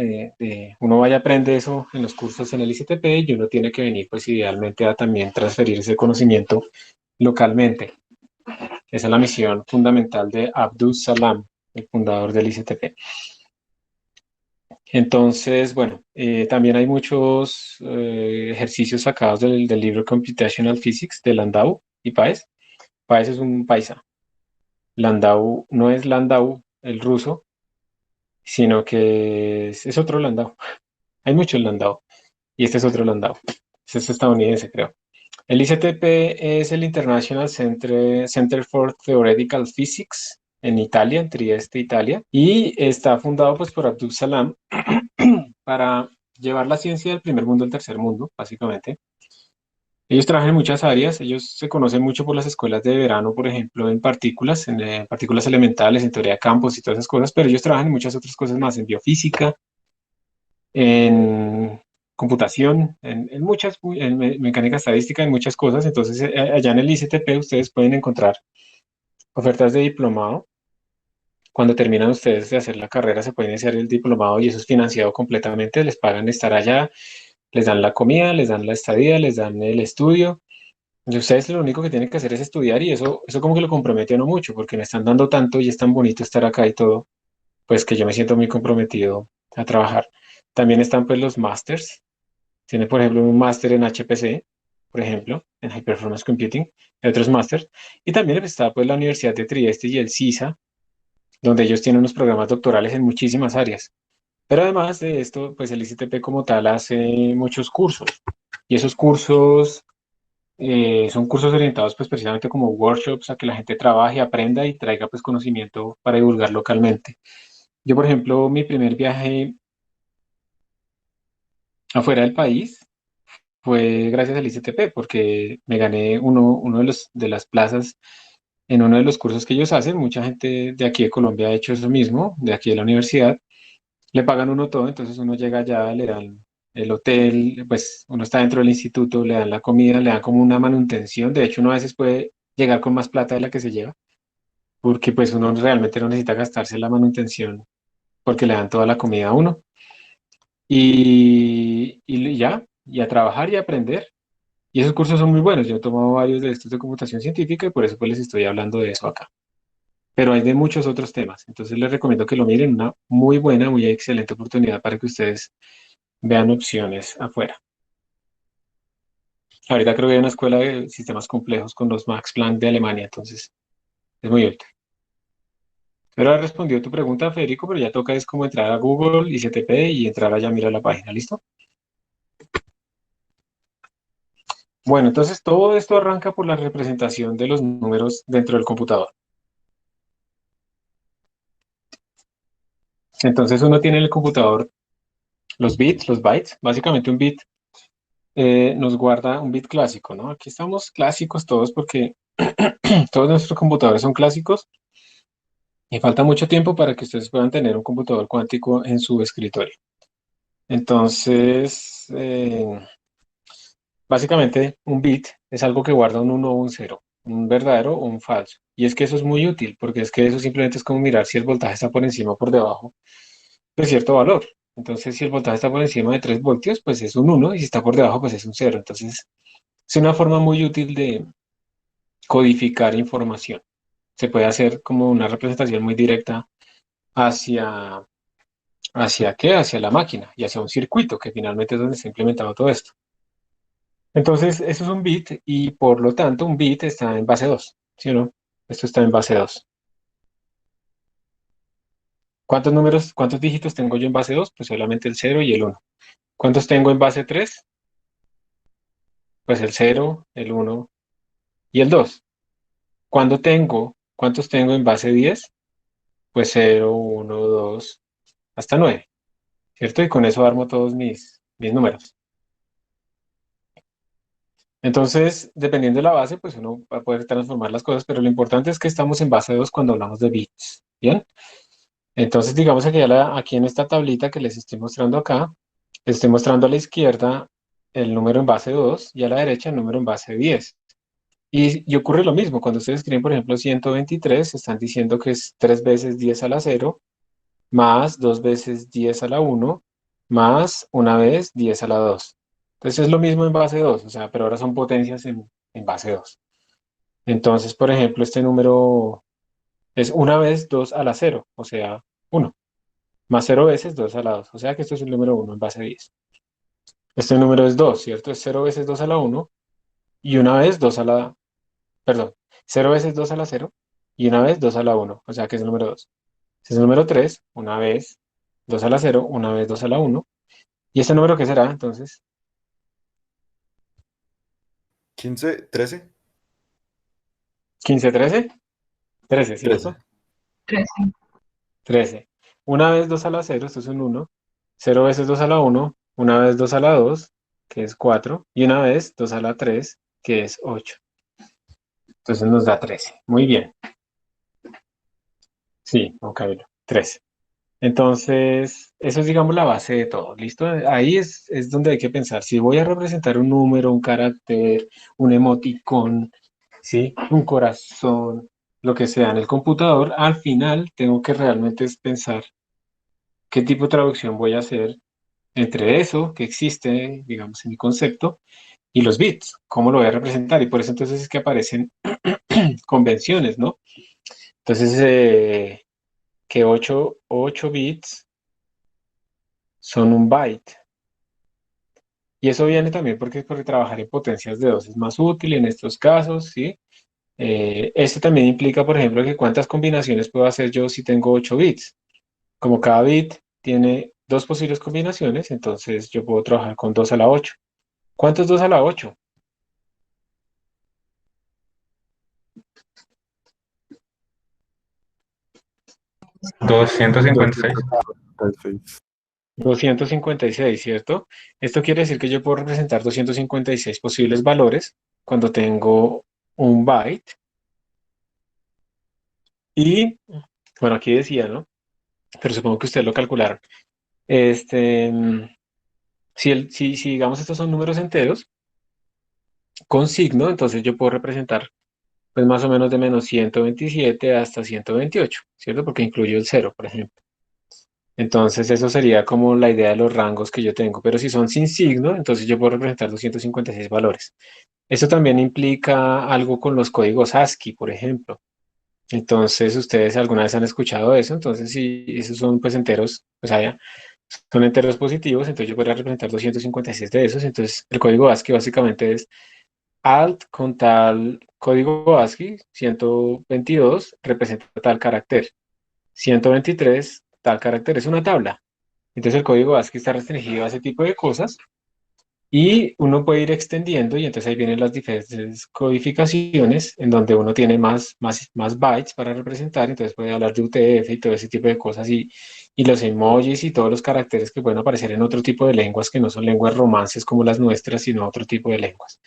Uno vaya a aprender eso en los cursos en el ICTP y uno tiene que venir pues idealmente a también transferir ese conocimiento localmente. Esa es la misión fundamental de Abdus Salam, el fundador del ICTP. Entonces, bueno, también hay muchos ejercicios sacados del libro Computational Physics de Landau y Páez. Páez es un paisa. Landau no es Landau, el ruso, sino que es otro Landau. Hay muchos Landau y este es otro Landau. Este es estadounidense, creo. El ICTP es el International Center for Theoretical Physics en Italia, en Trieste, Italia, y está fundado pues por Abdus Salam para llevar la ciencia del primer mundo al tercer mundo, básicamente. Ellos trabajan en muchas áreas, ellos se conocen mucho por las escuelas de verano, por ejemplo, en partículas elementales, en teoría de campos y todas esas cosas, pero ellos trabajan en muchas otras cosas más, en biofísica, en computación, en muchas, mecánica estadística, en muchas cosas. Entonces, allá en el ICTP ustedes pueden encontrar ofertas de diplomado. Cuando terminan ustedes de hacer la carrera, se pueden hacer el diplomado y eso es financiado completamente, les pagan estar allá, les dan la comida, les dan la estadía, les dan el estudio. Y ustedes lo único que tienen que hacer es estudiar y eso como que lo compromete a uno mucho, porque me están dando tanto y es tan bonito estar acá y todo, pues que yo me siento muy comprometido a trabajar. También están pues los masters. Tiene, por ejemplo, un máster en HPC, por ejemplo, en High Performance Computing, y otros másters. Y también está pues la Universidad de Trieste y el CISA, donde ellos tienen unos programas doctorales en muchísimas áreas. Pero además de esto, pues el ICTP como tal hace muchos cursos. Y esos cursos son cursos orientados pues precisamente como workshops a que la gente trabaje, aprenda y traiga pues conocimiento para divulgar localmente. Yo, por ejemplo, mi primer viaje afuera del país fue gracias al ICTP, porque me gané uno de las plazas en uno de los cursos que ellos hacen. Mucha gente de aquí de Colombia ha hecho eso mismo, de aquí de la universidad. Le pagan uno todo, entonces uno llega allá, le dan el hotel, pues uno está dentro del instituto, le dan la comida, le dan como una manutención. De hecho, uno a veces puede llegar con más plata de la que se lleva, porque pues uno realmente no necesita gastarse la manutención, porque le dan toda la comida a uno. Y ya, y a trabajar y a aprender. Y esos cursos son muy buenos. Yo he tomado varios de estos de computación científica y por eso pues les estoy hablando de eso acá. pero hay de muchos otros temas. Entonces les recomiendo que lo miren, una muy buena, muy excelente oportunidad para que ustedes vean opciones afuera. Ahorita creo que hay una escuela de sistemas complejos con los Max Planck de Alemania, entonces es muy útil. Pero ha respondido tu pregunta, Federico, pero ya toca es como entrar a Google y CTP y entrar allá a mirar la página, ¿listo? Bueno, entonces todo esto arranca por la representación de los números dentro del computador. Entonces uno tiene en el computador los bits, los bytes. Básicamente un bit nos guarda un bit clásico, ¿no? Aquí estamos clásicos todos porque todos nuestros computadores son clásicos y falta mucho tiempo para que ustedes puedan tener un computador cuántico en su escritorio. Entonces, básicamente un bit es algo que guarda un 1 o un 0, un verdadero o un falso. Y es que eso es muy útil porque es que eso simplemente es como mirar si el voltaje está por encima o por debajo de cierto valor. Entonces, si el voltaje está por encima de 3 voltios, pues es un 1 y si está por debajo, pues es un 0. Entonces, es una forma muy útil de codificar información. Se puede hacer como una representación muy directa hacia, ¿hacia qué? Hacia la máquina y hacia un circuito, que finalmente es donde se ha implementado todo esto. Entonces, eso es un bit y por lo tanto un bit está en base 2, ¿sí o no? Esto está en base 2. ¿Cuántos números, cuántos dígitos tengo yo en base 2? Pues solamente el 0 y el 1. ¿Cuántos tengo en base 3? Pues el 0, el 1 y el 2. ¿Cuántos tengo en base 10? Pues 0, 1, 2, hasta 9, ¿cierto? Y con eso armo todos mis números. Entonces, dependiendo de la base, pues uno va a poder transformar las cosas, pero lo importante es que estamos en base 2 cuando hablamos de bits, ¿bien? Entonces, digamos que aquí en esta tablita que les estoy mostrando acá, les estoy mostrando a la izquierda el número en base 2 y a la derecha el número en base 10. Y ocurre lo mismo, cuando ustedes escriben, por ejemplo, 123, están diciendo que es 3 veces 10 a la 0, más 2 veces 10 a la 1, más una vez 10 a la 2. Entonces es lo mismo en base 2, o sea, pero ahora son potencias en base 2. Entonces, por ejemplo, este número es una vez 2 a la 0, o sea, 1, más 0 veces 2 a la 2, o sea que esto es el número 1 en base 10. Este número es 2, ¿cierto? Es 0 veces 2 a la 1 y una vez 2 a la, perdón, 0 veces 2 a la 0 y una vez 2 a la 1, o sea que es el número 2. Este es el número 3, una vez 2 a la 0, una vez 2 a la 1. ¿Y este número qué será entonces? 15, 13, 15, 13. 13, 13. ¿cierto? 13. Una vez 2 a la 0, esto es un 1. 0 veces 2 a la 1, una vez 2 a la 2, que es 4, y una vez 2 a la 3, que es 8. Entonces nos da 13. Muy bien. Sí, Juan Camilo, 13. Entonces, eso es, digamos, la base de todo, ¿listo? Ahí es donde hay que pensar. Si voy a representar un número, un carácter, un emoticón, ¿sí? Un corazón, lo que sea en el computador, al final tengo que realmente es pensar qué tipo de traducción voy a hacer entre eso que existe, digamos, en mi concepto, y los bits, cómo lo voy a representar. Y por eso entonces es que aparecen convenciones, ¿no? Entonces, que 8 bits son un byte. Y eso viene también porque trabajar en potencias de 2 es más útil en estos casos, ¿sí? Esto también implica, por ejemplo, que cuántas combinaciones puedo hacer yo si tengo 8 bits. Como cada bit tiene dos posibles combinaciones, entonces yo puedo trabajar con 2 a la 8. ¿Cuánto es 2 a la 8? $256. 256. 256, ¿cierto? Esto quiere decir que yo puedo representar 256 posibles valores cuando tengo un byte. Y, bueno, aquí decía, ¿no? Pero supongo que ustedes lo calcularon. Este, si digamos estos son números enteros con signo, entonces yo puedo representar pues más o menos de menos 127 hasta 128, ¿cierto? Porque incluyo el cero, por ejemplo. Entonces eso sería como la idea de los rangos que yo tengo. Pero si son sin signo, entonces yo puedo representar 256 valores. Esto también implica algo con los códigos ASCII, por ejemplo. Entonces, ustedes alguna vez han escuchado eso, entonces si esos son pues enteros, o sea, son enteros positivos, entonces yo podría representar 256 de esos, entonces el código ASCII básicamente es alt con tal código ASCII, 122 representa tal carácter, 123 tal carácter, es una tabla. Entonces el código ASCII está restringido a ese tipo de cosas y uno puede ir extendiendo y entonces ahí vienen las diferentes codificaciones en donde uno tiene más bytes para representar, entonces puede hablar de UTF y todo ese tipo de cosas y los emojis y todos los caracteres que pueden aparecer en otro tipo de lenguas que no son lenguas romances como las nuestras, sino otro tipo de lenguas.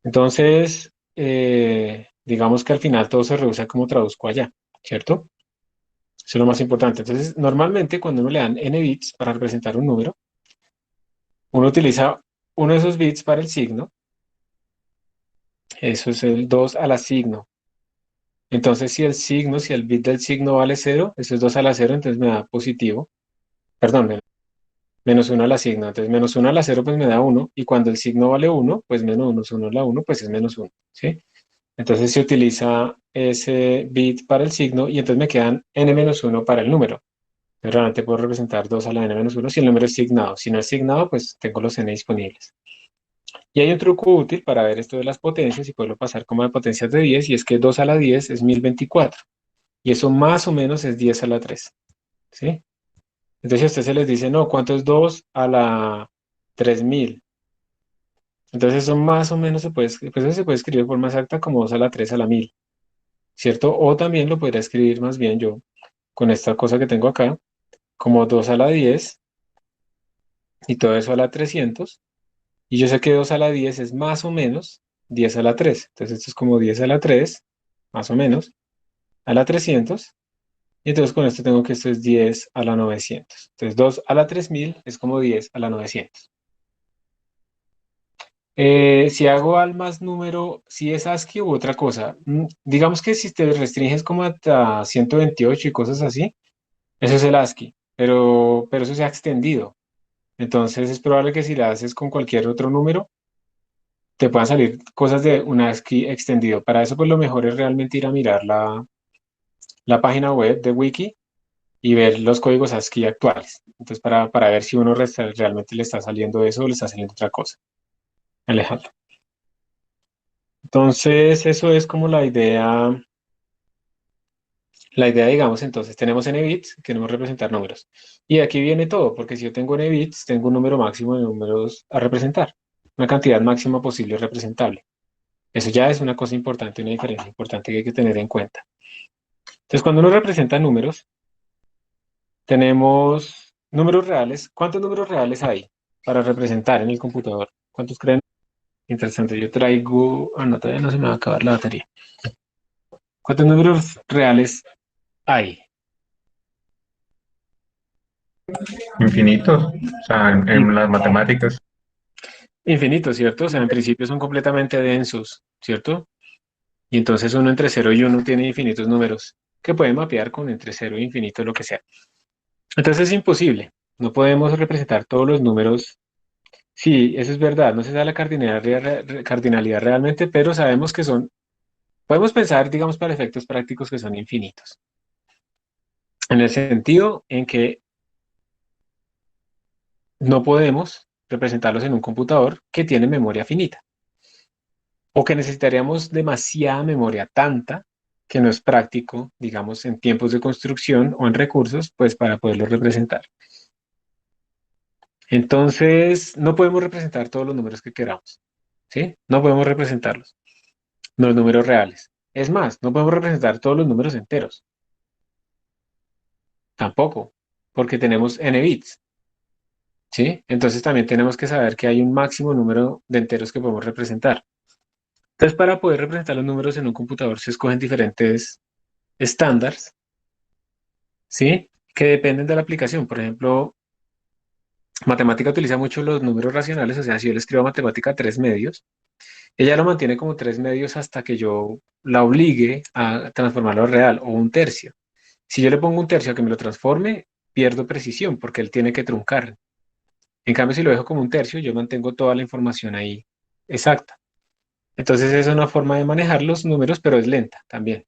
Entonces, digamos que al final todo se reduce a cómo traduzco allá, ¿cierto? Eso es lo más importante. Entonces, normalmente cuando uno le dan n bits para representar un número, uno utiliza uno de esos bits para el signo, eso es el 2 a la signo. Entonces, si el bit del signo vale 0, eso es 2 a la 0, entonces me da positivo, perdón, menos 1 a la signo. Entonces, menos 1 a la 0, pues me da 1, y cuando el signo vale 1, pues menos 1 a la 1, pues es menos 1, ¿sí? Entonces se utiliza ese bit para el signo y entonces me quedan n-1 para el número. Entonces, realmente puedo representar 2 a la n-1 si el número es signado. Si no es signado, pues tengo los n disponibles. Y hay un truco útil para ver esto de las potencias y poderlo pasar como de potencias de 10, y es que 2 a la 10 es 1024. Y eso más o menos es 10 a la 3. ¿Sí? Entonces, si a usted se les dice, no, ¿cuánto es 2 a la 3000? Entonces, eso más o menos pues eso se puede escribir de forma exacta como 2 a la 3 a la 1000. ¿Cierto? O también lo podría escribir más bien yo con esta cosa que tengo acá, como 2 a la 10 y todo eso a la 300. Y yo sé que 2 a la 10 es más o menos 10 a la 3. Entonces esto es como 10 a la 3, más o menos, a la 300. Y entonces con esto tengo que esto es 10 a la 900. Entonces 2 a la 3000 es como 10 a la 900. Si hago al más número, si es ASCII u otra cosa, digamos que si te restringes como hasta 128 y cosas así, eso es el ASCII, pero eso se ha extendido. Entonces es probable que si la haces con cualquier otro número, te puedan salir cosas de un ASCII extendido. Para eso, pues lo mejor es realmente ir a mirar la página web de Wiki y ver los códigos ASCII actuales. Entonces, para ver si uno realmente le está saliendo eso o le está saliendo otra cosa. Alejandro. Entonces, eso es como la idea. La idea, digamos, entonces tenemos n bits, queremos representar números. Y aquí viene todo, porque si yo tengo n bits, tengo un número máximo de números a representar, una cantidad máxima posible representable. Eso ya es una cosa importante, una diferencia importante que hay que tener en cuenta. Entonces, cuando uno representa números, tenemos números reales. ¿Cuántos números reales hay para representar en el computador? ¿Cuántos creen? Interesante, yo traigo... Ah, no, todavía no se me va a acabar la batería. ¿Cuántos números reales hay? Infinitos, o sea, en las matemáticas. Infinitos, ¿cierto? O sea, en principio son completamente densos, ¿cierto? Y entonces uno entre 0 y 1 tiene infinitos números que pueden mapear con entre 0 e infinito, lo que sea. Entonces es imposible. No podemos representar todos los números. Sí, eso es verdad. No se da la cardinalidad realmente, pero sabemos que son, podemos pensar, digamos, para efectos prácticos que son infinitos. En el sentido en que no podemos representarlos en un computador que tiene memoria finita. O que necesitaríamos demasiada memoria, tanta que no es práctico, digamos, en tiempos de construcción o en recursos, pues para poderlo representar. Entonces, no podemos representar todos los números que queramos, ¿sí? No podemos representarlos, los números reales. Es más, no podemos representar todos los números enteros, tampoco, porque tenemos n bits, ¿sí? Entonces también tenemos que saber que hay un máximo número de enteros que podemos representar. Entonces, para poder representar los números en un computador se escogen diferentes estándares, ¿sí? Que dependen de la aplicación. Por ejemplo, matemática utiliza mucho los números racionales, o sea, si yo le escribo matemática 3 medios, ella lo mantiene como 3 medios hasta que yo la obligue a transformarlo a real, o un tercio. Si yo le pongo un tercio a que me lo transforme, pierdo precisión porque él tiene que truncar. En cambio, si lo dejo como un tercio, yo mantengo toda la información ahí exacta. Entonces es una forma de manejar los números, pero es lenta también.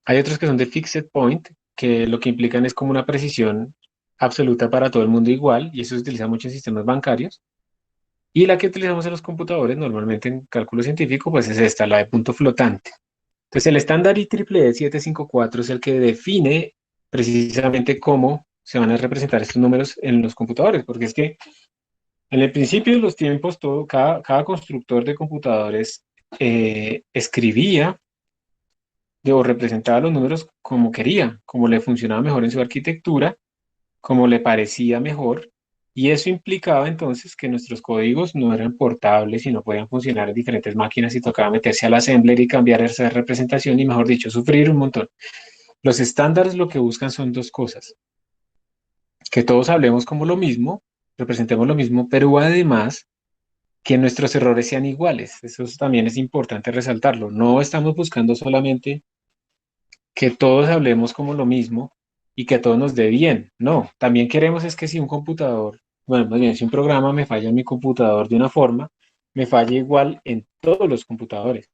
Hay otros que son de fixed point, que lo que implican es como una precisión absoluta para todo el mundo igual, y eso se utiliza mucho en sistemas bancarios. Y la que utilizamos en los computadores, normalmente en cálculo científico, pues es esta, la de punto flotante. Entonces, el estándar IEEE 754 es el que define precisamente cómo se van a representar estos números en los computadores, porque es que en el principio de los tiempos, cada constructor de computadores escribía o representaba los números como quería, como le funcionaba mejor en su arquitectura, como le parecía mejor, y eso implicaba entonces que nuestros códigos no eran portables y no podían funcionar en diferentes máquinas y tocaba meterse al assembler y cambiar esa representación y, mejor dicho, sufrir un montón. Los estándares lo que buscan son dos cosas: que todos hablemos como lo mismo, representemos lo mismo, pero además que nuestros errores sean iguales. Eso también es importante resaltarlo. No estamos buscando solamente que todos hablemos como lo mismo y que a todos nos dé bien. No, también queremos es que si un computador, bueno, más bien si un programa me falla en mi computador de una forma, me falle igual en todos los computadores.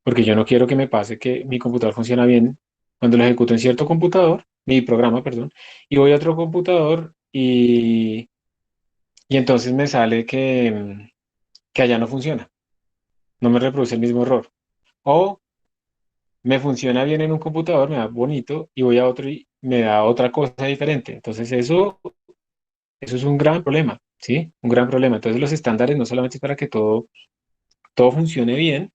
Porque yo no quiero que me pase que mi computador funciona bien cuando lo ejecuto en cierto computador, mi programa, perdón, y voy a otro computador y entonces me sale que allá no funciona, no me reproduce el mismo error. O me funciona bien en un computador, me da bonito, y voy a otro y me da otra cosa diferente. Entonces eso es un gran problema, ¿sí? Un gran problema. Entonces los estándares no solamente es para que todo funcione bien,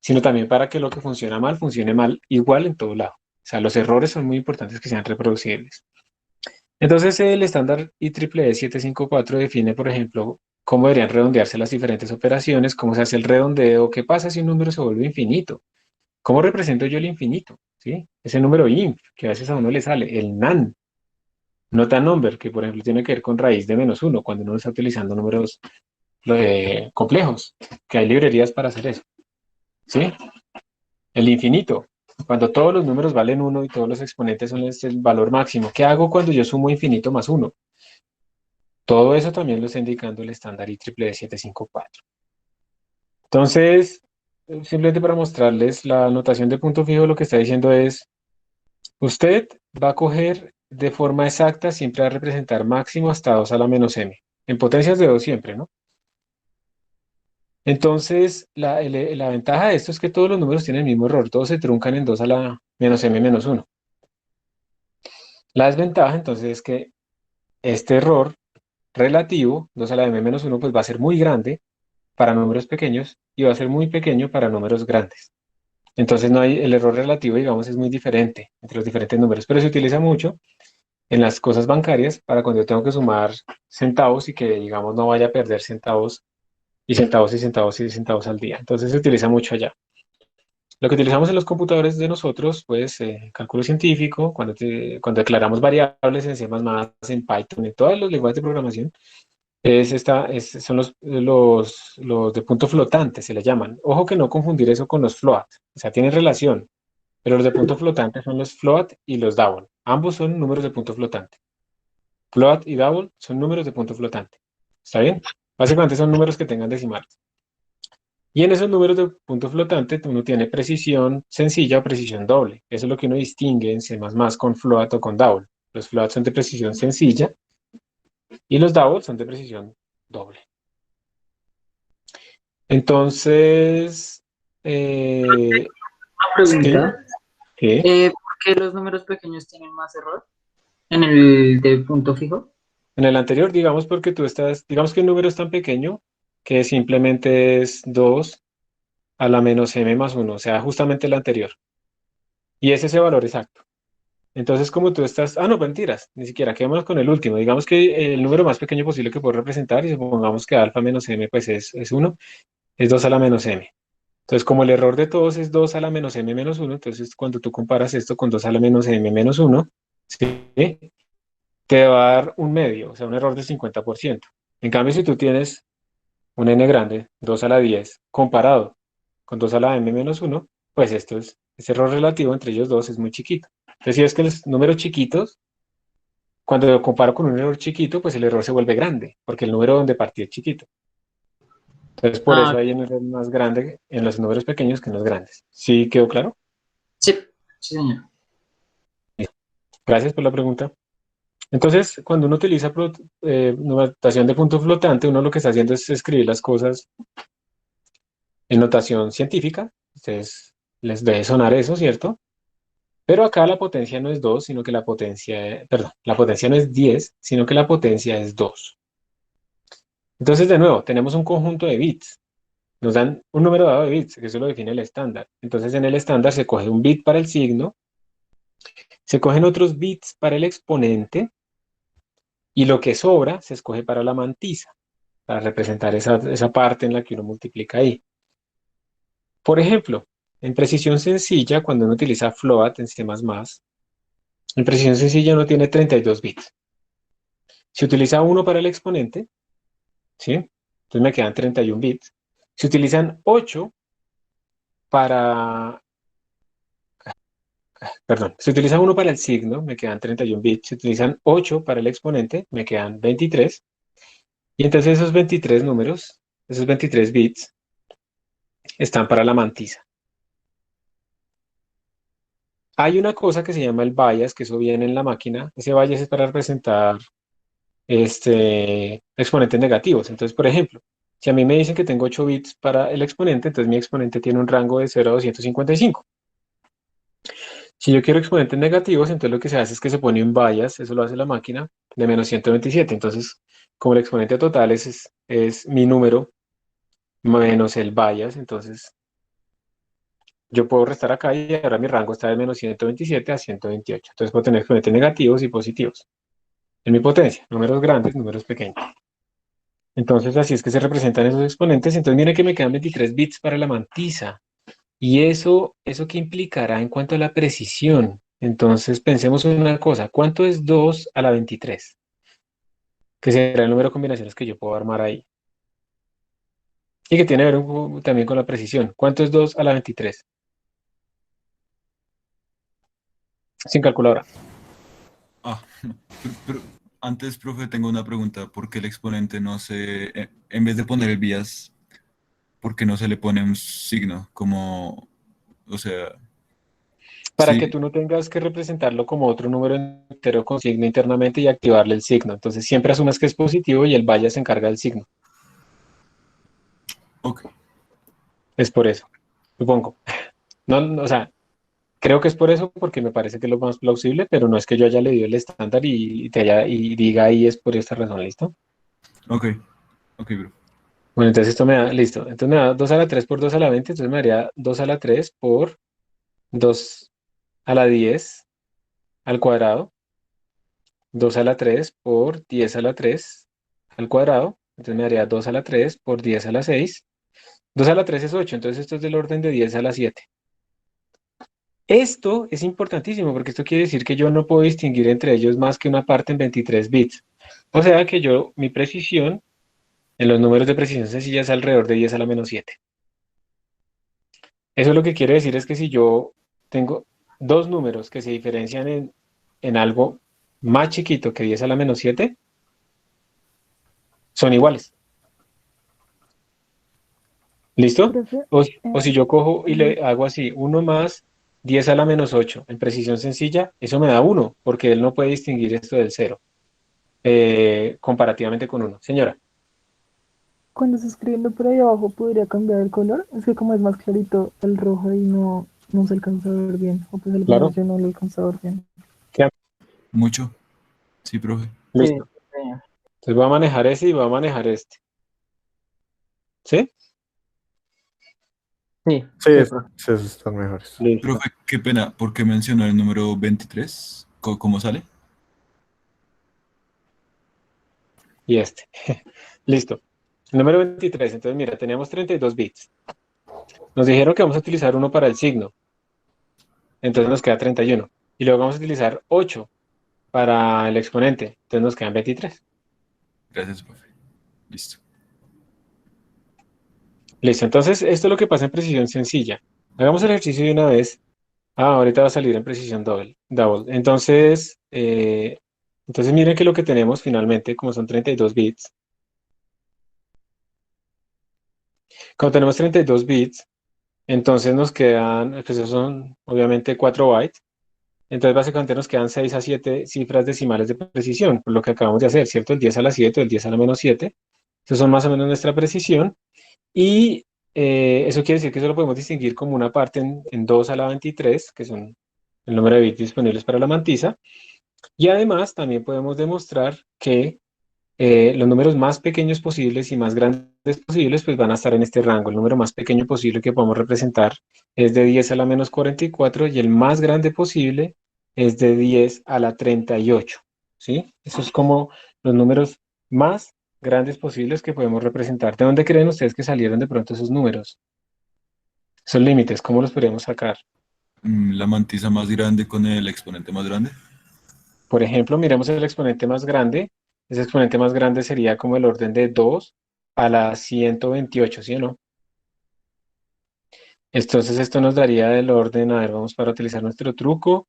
sino también para que lo que funcione mal igual en todo lado. O sea, los errores son muy importantes que sean reproducibles. Entonces el estándar IEEE 754 define, por ejemplo, cómo deberían redondearse las diferentes operaciones, cómo se hace el redondeo, qué pasa si un número se vuelve infinito. ¿Cómo represento yo el infinito? ¿Sí? Ese número inf, que a veces a uno le sale, el nan, not a number, que por ejemplo tiene que ver con raíz de -1, cuando uno está utilizando números complejos, que hay librerías para hacer eso. ¿Sí? El infinito, cuando todos los números valen 1 y todos los exponentes son el valor máximo. ¿Qué hago cuando yo sumo infinito más 1? Todo eso también lo está indicando el estándar IEEE 754. Entonces, simplemente para mostrarles la notación de punto fijo, lo que está diciendo es: usted va a coger de forma exacta, siempre va a representar máximo hasta 2 a la menos m, en potencias de 2 siempre, ¿no? Entonces, la ventaja de esto es que todos los números tienen el mismo error, todos se truncan en 2 a la menos m menos 1. La desventaja entonces es que este error relativo, 2 a la m menos 1, pues va a ser muy grande para números pequeños y va a ser muy pequeño para números grandes. Entonces el error relativo, digamos, es muy diferente entre los diferentes números, pero se utiliza mucho en las cosas bancarias para cuando yo tengo que sumar centavos y que, digamos, no vaya a perder centavos y centavos y centavos y centavos al día. Entonces se utiliza mucho allá. Lo que utilizamos en los computadores de nosotros, pues, cálculo científico, cuando declaramos variables en C++, en Python, en todos los lenguajes de programación, son los de punto flotante, se le llaman. Ojo que no confundir eso con los float, o sea, tienen relación, pero los de punto flotante son los float y los double. Ambos son números de punto flotante. Float y double son números de punto flotante. ¿Está bien? Básicamente son números que tengan decimales. Y en esos números de punto flotante uno tiene precisión sencilla o precisión doble. Eso es lo que uno distingue en C++ con float o con double. Los float son de precisión sencilla y los double son de precisión doble. Entonces, Una sí, pregunta. sí. ¿Por qué los números pequeños tienen más error en el de punto fijo? En el anterior, digamos, porque digamos que un número es tan pequeño que simplemente es 2 a la menos m más 1, o sea, justamente el anterior. Y es ese valor exacto. Entonces, como tú no, mentiras, ni siquiera, quedémonos con el último. Digamos que el número más pequeño posible que puedo representar, y supongamos que alfa menos m, pues es 1, es 2 a la menos m. Entonces, como el error de todos es 2 a la menos m menos 1, entonces cuando tú comparas esto con 2 a la menos m menos 1, ¿sí? Te va a dar un medio, o sea, un error de 50%. En cambio, si tú tienes un n grande, 2 a la 10, comparado con 2 a la m menos 1, pues ese error relativo entre ellos dos es muy chiquito. Entonces, si es que los números chiquitos, cuando lo comparo con un error chiquito, pues el error se vuelve grande, porque el número donde partí es chiquito. Entonces, por Ah, eso hay un error más grande en los números pequeños que en los grandes. ¿Sí quedó claro? sí. Sí, señor. Gracias por la pregunta. Entonces, cuando uno utiliza notación de punto flotante, uno lo que está haciendo es escribir las cosas en notación científica. Ustedes les debe sonar eso, ¿cierto? Pero acá la potencia no es 2, sino que la potencia, perdón, la potencia no es 10, sino que la potencia es 2. Entonces, de nuevo, tenemos un conjunto de bits. Nos dan un número dado de bits, que eso lo define el estándar. Entonces, en el estándar se coge un bit para el signo, se cogen otros bits para el exponente, y lo que sobra se escoge para la mantisa, para representar esa parte en la que uno multiplica ahí. Por ejemplo, en precisión sencilla, cuando uno utiliza float en C++, en precisión sencilla uno tiene 32 bits. Si utiliza 1 para el exponente, ¿sí? Entonces me quedan 31 bits. Si utilizan 8 para... Perdón, si utilizan 1 para el signo, me quedan 31 bits. Si utilizan 8 para el exponente, me quedan 23. Y entonces esos 23 números, esos 23 bits, están para la mantisa. Hay una cosa que se llama el bias, que eso viene en la máquina. Ese bias es para representar exponentes negativos. Entonces, por ejemplo, si a mí me dicen que tengo 8 bits para el exponente, entonces mi exponente tiene un rango de 0 a 255. Si yo quiero exponentes negativos, entonces lo que se hace es que se pone un bias, eso lo hace la máquina, de menos 127. Entonces, como el exponente total es mi número menos el bias, entonces yo puedo restar acá y ahora mi rango está de menos 127 a 128. Entonces puedo tener exponentes negativos y positivos. En mi potencia, números grandes, números pequeños. Entonces así es que se representan esos exponentes. Entonces miren que me quedan 23 bits para la mantisa. ¿Y eso qué implicará en cuanto a la precisión? Entonces pensemos en una cosa. ¿Cuánto es 2 a la 23? Que será el número de combinaciones que yo puedo armar ahí. Y que tiene que ver también con la precisión. ¿Cuánto es 2 a la 23? Sin calculadora. Ah, pero antes, profe, tengo una pregunta. ¿Por qué el exponente no en vez de poner el bias, por qué no se le pone un signo? Como, o sea, Para que sí, tú no tengas que representarlo como otro número entero con signo internamente y activarle el signo. Entonces siempre asumes que es positivo y el vaya se encarga del signo. ok, Es por eso, supongo. No, o sea, creo que es por eso porque me parece que es lo más plausible, pero no es que yo haya leído el estándar y diga ahí es por esta razón, ¿listo? ok, ok, bro. Bueno, entonces esto me da, listo. Entonces me da 2 a la 3 por 2 a la 20, entonces me daría 2 a la 3 por 2 a la 10 al cuadrado. 2 a la 3 por 10 a la 3 al cuadrado. Entonces me daría 2 a la 3 por 10 a la 6. 2 a la 3 es 8, entonces esto es del orden de 10 a la 7. Esto es importantísimo porque esto quiere decir que yo no puedo distinguir entre ellos más que una parte en 23 bits. O sea que mi precisión en los números de precisión sencilla es alrededor de 10 a la menos 7. Eso lo que quiere decir es que si yo tengo dos números que se diferencian en algo más chiquito que 10 a la menos 7, son iguales. ¿Listo? Profe, O si yo cojo y mm, le hago así, 1 más 10 a la menos 8 en precisión sencilla, eso me da 1, porque él no puede distinguir esto del 0, comparativamente con 1. Señora, cuando se escribiendo por ahí abajo podría cambiar el color. Es que como es más clarito el rojo y no se alcanza a ver bien. O pues al menos claro, yo no lo alcanzo a ver bien. Mucho, sí, profe. Sí, listo. señor. Entonces voy a manejar ese y voy a manejar este. ¿Sí? Sí, Sí, sí, profe. sí, esos están mejores. Listo. Profe, qué pena, ¿por qué mencionó el número 23? ¿Cómo sale? Y este. Listo. Número 23. Entonces, mira, teníamos 32 bits. Nos dijeron que vamos a utilizar uno para el signo. Entonces nos queda 31. Y luego vamos a utilizar 8 para el exponente. Entonces nos quedan 23. Gracias, profe. Listo. Listo. Entonces, esto es lo que pasa en precisión sencilla. Hagamos el ejercicio de una vez. Ahorita va a salir en precisión double. Entonces miren que lo que tenemos finalmente, como son 32 bits, cuando tenemos 32 bits, Entonces nos quedan, pues esos son obviamente 4 bytes. Entonces básicamente nos quedan 6 a 7 cifras decimales de precisión, por lo que acabamos de hacer, ¿cierto? El 10 a la 7, el 10 a la menos 7. Esos son más o menos nuestra precisión. Y eso quiere decir que eso lo podemos distinguir como una parte en 2 a la 23, que son el número de bits disponibles para la mantisa. Y además también podemos demostrar que los números más pequeños posibles y más grandes posibles pues van a estar en este rango. El número más pequeño posible que podemos representar es de 10 a la menos 44 y el más grande posible es de 10 a la 38. ¿Sí? Eso es como los números más grandes posibles que podemos representar. ¿De dónde creen ustedes que salieron de pronto esos números? Esos límites, ¿cómo los podríamos sacar? La mantisa más grande con el exponente más grande. Por ejemplo, miremos el exponente más grande. Ese exponente más grande sería como el orden de 2 a la 128, ¿sí o no? Entonces esto nos daría el orden, a ver, vamos para utilizar nuestro truco.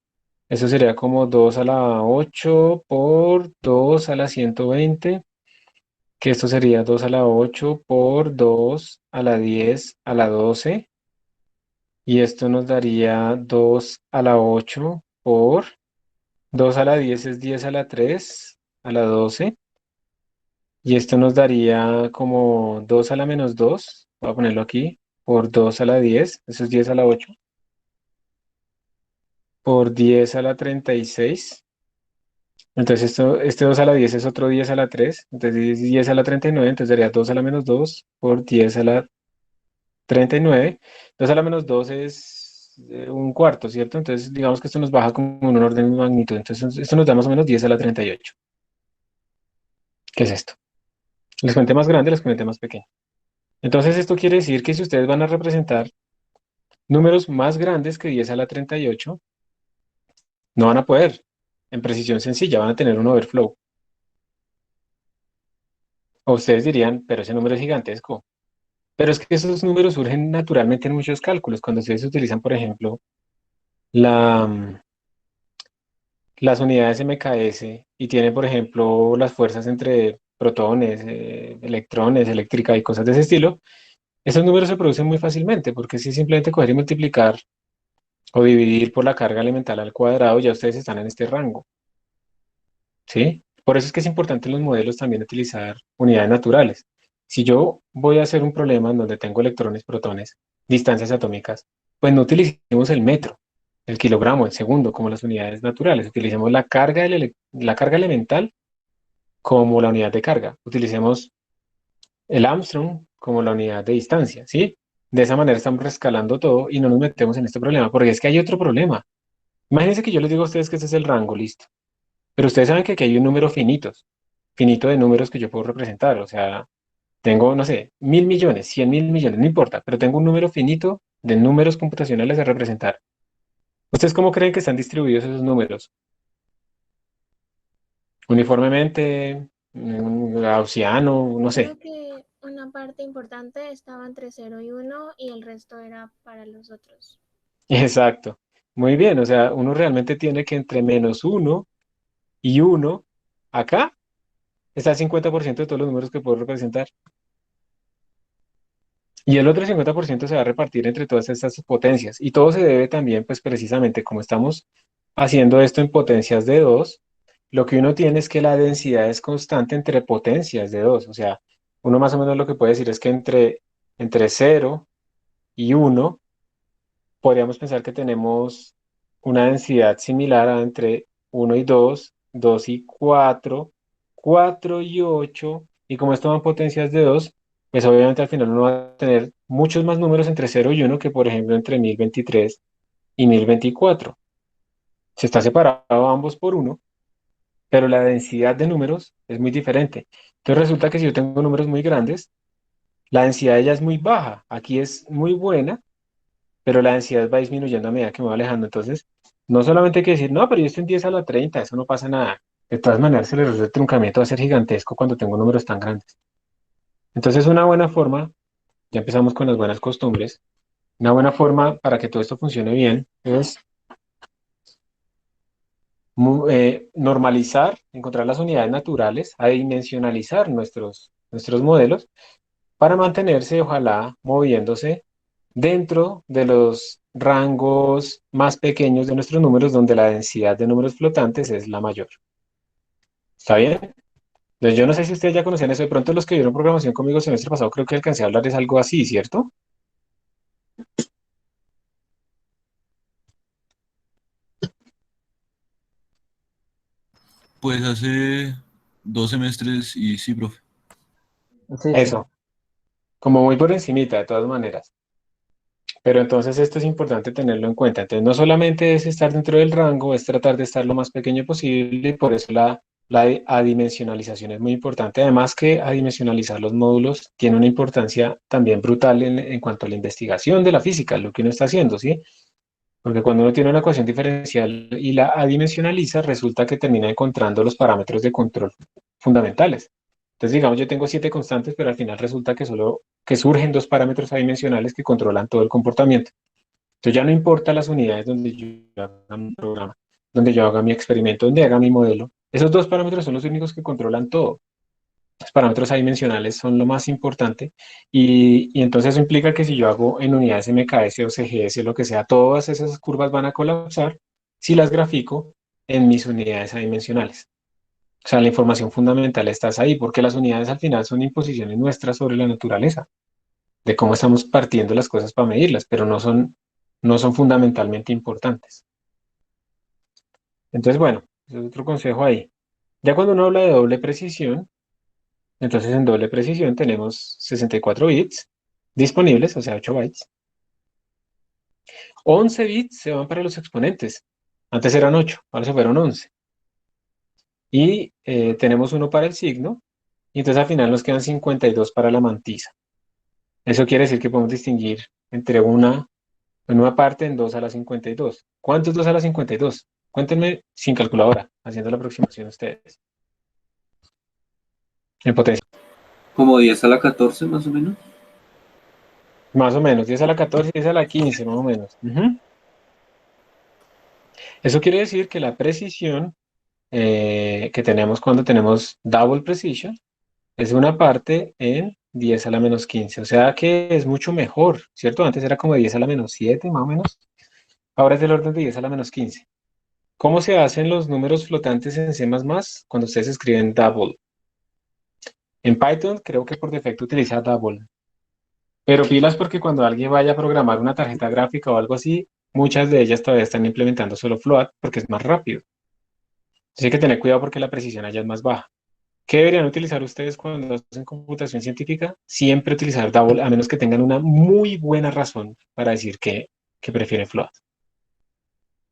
Eso sería como 2 a la 8 por 2 a la 120, que esto sería 2 a la 8 por 2 a la 10 a la 12. Y esto nos daría 2 a la 8 por 2 a la 10 es 10 a la 3 a la 12. Y esto nos daría como 2 a la menos 2, voy a ponerlo aquí, por 2 a la 10, eso es 10 a la 8, por 10 a la 36. Entonces este 2 a la 10 es otro 10 a la 3, entonces es 10 a la 39, entonces daría 2 a la menos 2 por 10 a la 39. 2 a la menos 2 es un cuarto, ¿cierto? Entonces digamos que esto nos baja como en un orden de magnitud, entonces esto nos da más o menos 10 a la 38. ¿Qué es esto? El exponente más grande, el exponente más pequeño. Entonces esto quiere decir que si ustedes van a representar números más grandes que 10 a la 38, no van a poder. En precisión sencilla van a tener un overflow. O ustedes dirían, pero ese número es gigantesco. Pero es que esos números surgen naturalmente en muchos cálculos. Cuando ustedes utilizan, por ejemplo, la, las unidades MKS y tienen, por ejemplo, las fuerzas entre protones, electrones, eléctrica y cosas de ese estilo, esos números se producen muy fácilmente porque si simplemente coger y multiplicar o dividir por la carga elemental al cuadrado, ya ustedes están en este rango. ¿Sí? Por eso es que es importante en los modelos también utilizar unidades naturales. Si yo voy a hacer un problema en donde tengo electrones, protones, distancias atómicas, pues no utilicemos el metro, el kilogramo, el segundo, como las unidades naturales. Utilicemos la carga elemental como la unidad de carga. Utilicemos el Armstrong como la unidad de distancia, ¿sí? De esa manera estamos rescalando todo y no nos metemos en este problema, porque es que hay otro problema. Imagínense que yo les digo a ustedes que este es el rango, listo. Pero ustedes saben que aquí hay un número finito de números que yo puedo representar. O sea, tengo, no sé, 1.000 millones, 100.000 millones, no importa, pero tengo un número finito de números computacionales a representar. ¿Ustedes cómo creen que están distribuidos esos números? Uniformemente, gaussiano, no sé. Creo que una parte importante estaba entre 0 y 1 y el resto era para los otros. Exacto. Muy bien, o sea, uno realmente tiene que entre -1 y 1, acá está el 50% de todos los números que puedo representar. Y el otro 50% se va a repartir entre todas estas potencias. Y todo se debe también, pues precisamente como estamos haciendo esto en potencias de 2, lo que uno tiene es que la densidad es constante entre potencias de 2. O sea, uno más o menos lo que puede decir es que entre 0 y 1 podríamos pensar que tenemos una densidad similar a entre 1 y 2, 2 y 4, 4 y 8, y como esto van potencias de 2, pues obviamente al final uno va a tener muchos más números entre 0 y 1 que por ejemplo entre 1023 y 1024. Se está separado ambos por 1, pero la densidad de números es muy diferente. Entonces resulta que si yo tengo números muy grandes, la densidad de ella es muy baja. Aquí es muy buena, pero la densidad va disminuyendo a medida que me va alejando. Entonces, no solamente hay que decir, no, pero yo estoy en 10 a la 30, eso no pasa nada. De todas maneras, el error de truncamiento va a ser gigantesco cuando tengo números tan grandes. Entonces, una buena forma, ya empezamos con las buenas costumbres, una buena forma para que todo esto funcione bien es normalizar, encontrar las unidades naturales, adimensionalizar nuestros modelos para mantenerse, ojalá, moviéndose dentro de los rangos más pequeños de nuestros números, donde la densidad de números flotantes es la mayor. ¿Está bien? Entonces, yo no sé si ustedes ya conocían eso. De pronto, los que vieron programación conmigo el semestre pasado, creo que alcancé a hablar es algo así, ¿cierto? Pues hace 2 semestres y sí, profe. Sí, sí. Eso, como muy por encimita, de todas maneras. Pero entonces esto es importante tenerlo en cuenta. Entonces, no solamente es estar dentro del rango, es tratar de estar lo más pequeño posible, y por eso la adimensionalización es muy importante. Además que adimensionalizar los módulos tiene una importancia también brutal en cuanto a la investigación de la física, lo que uno está haciendo, ¿sí? Porque cuando uno tiene una ecuación diferencial y la adimensionaliza, resulta que termina encontrando los parámetros de control fundamentales. Entonces, digamos, yo tengo 7 constantes, pero al final resulta que solo que surgen 2 parámetros adimensionales que controlan todo el comportamiento. Entonces ya no importa las unidades donde yo haga mi programa, donde yo haga mi experimento, donde haga mi modelo. Esos 2 parámetros son los únicos que controlan todo. Los parámetros adimensionales son lo más importante y entonces eso implica que si yo hago en unidades MKS o CGS, lo que sea, todas esas curvas van a colapsar si las grafico en mis unidades adimensionales. O sea, la información fundamental está ahí, porque las unidades al final son imposiciones nuestras sobre la naturaleza, de cómo estamos partiendo las cosas para medirlas, pero no son fundamentalmente importantes. Entonces, bueno, ese es otro consejo ahí. Ya cuando uno habla de doble precisión, entonces en doble precisión tenemos 64 bits disponibles, o sea, 8 bytes. 11 bits se van para los exponentes. Antes eran 8, ahora se fueron 11. Y tenemos uno para el signo, y entonces al final nos quedan 52 para la mantisa. Eso quiere decir que podemos distinguir entre en una parte en 2 a la 52. ¿Cuánto es 2 a la 52? Cuéntenme sin calculadora, haciendo la aproximación ustedes. En potencia. Como 10 a la 14 más o menos. Más o menos, 10 a la 14, 10 a la 15, más o menos. Eso quiere decir que la precisión que tenemos cuando tenemos double precision es una parte en 10 a la menos 15. O sea que es mucho mejor, ¿cierto? Antes era como 10 a la menos 7, más o menos. Ahora es del orden de 10 a la menos 15. ¿Cómo se hacen los números flotantes en C++ cuando ustedes escriben double? En Python creo que por defecto utiliza double. Pero pilas porque cuando alguien vaya a programar una tarjeta gráfica o algo así, muchas de ellas todavía están implementando solo float porque es más rápido. Entonces hay que tener cuidado porque la precisión allá es más baja. ¿Qué deberían utilizar ustedes cuando hacen computación científica? Siempre utilizar double, a menos que tengan una muy buena razón para decir que prefieren float.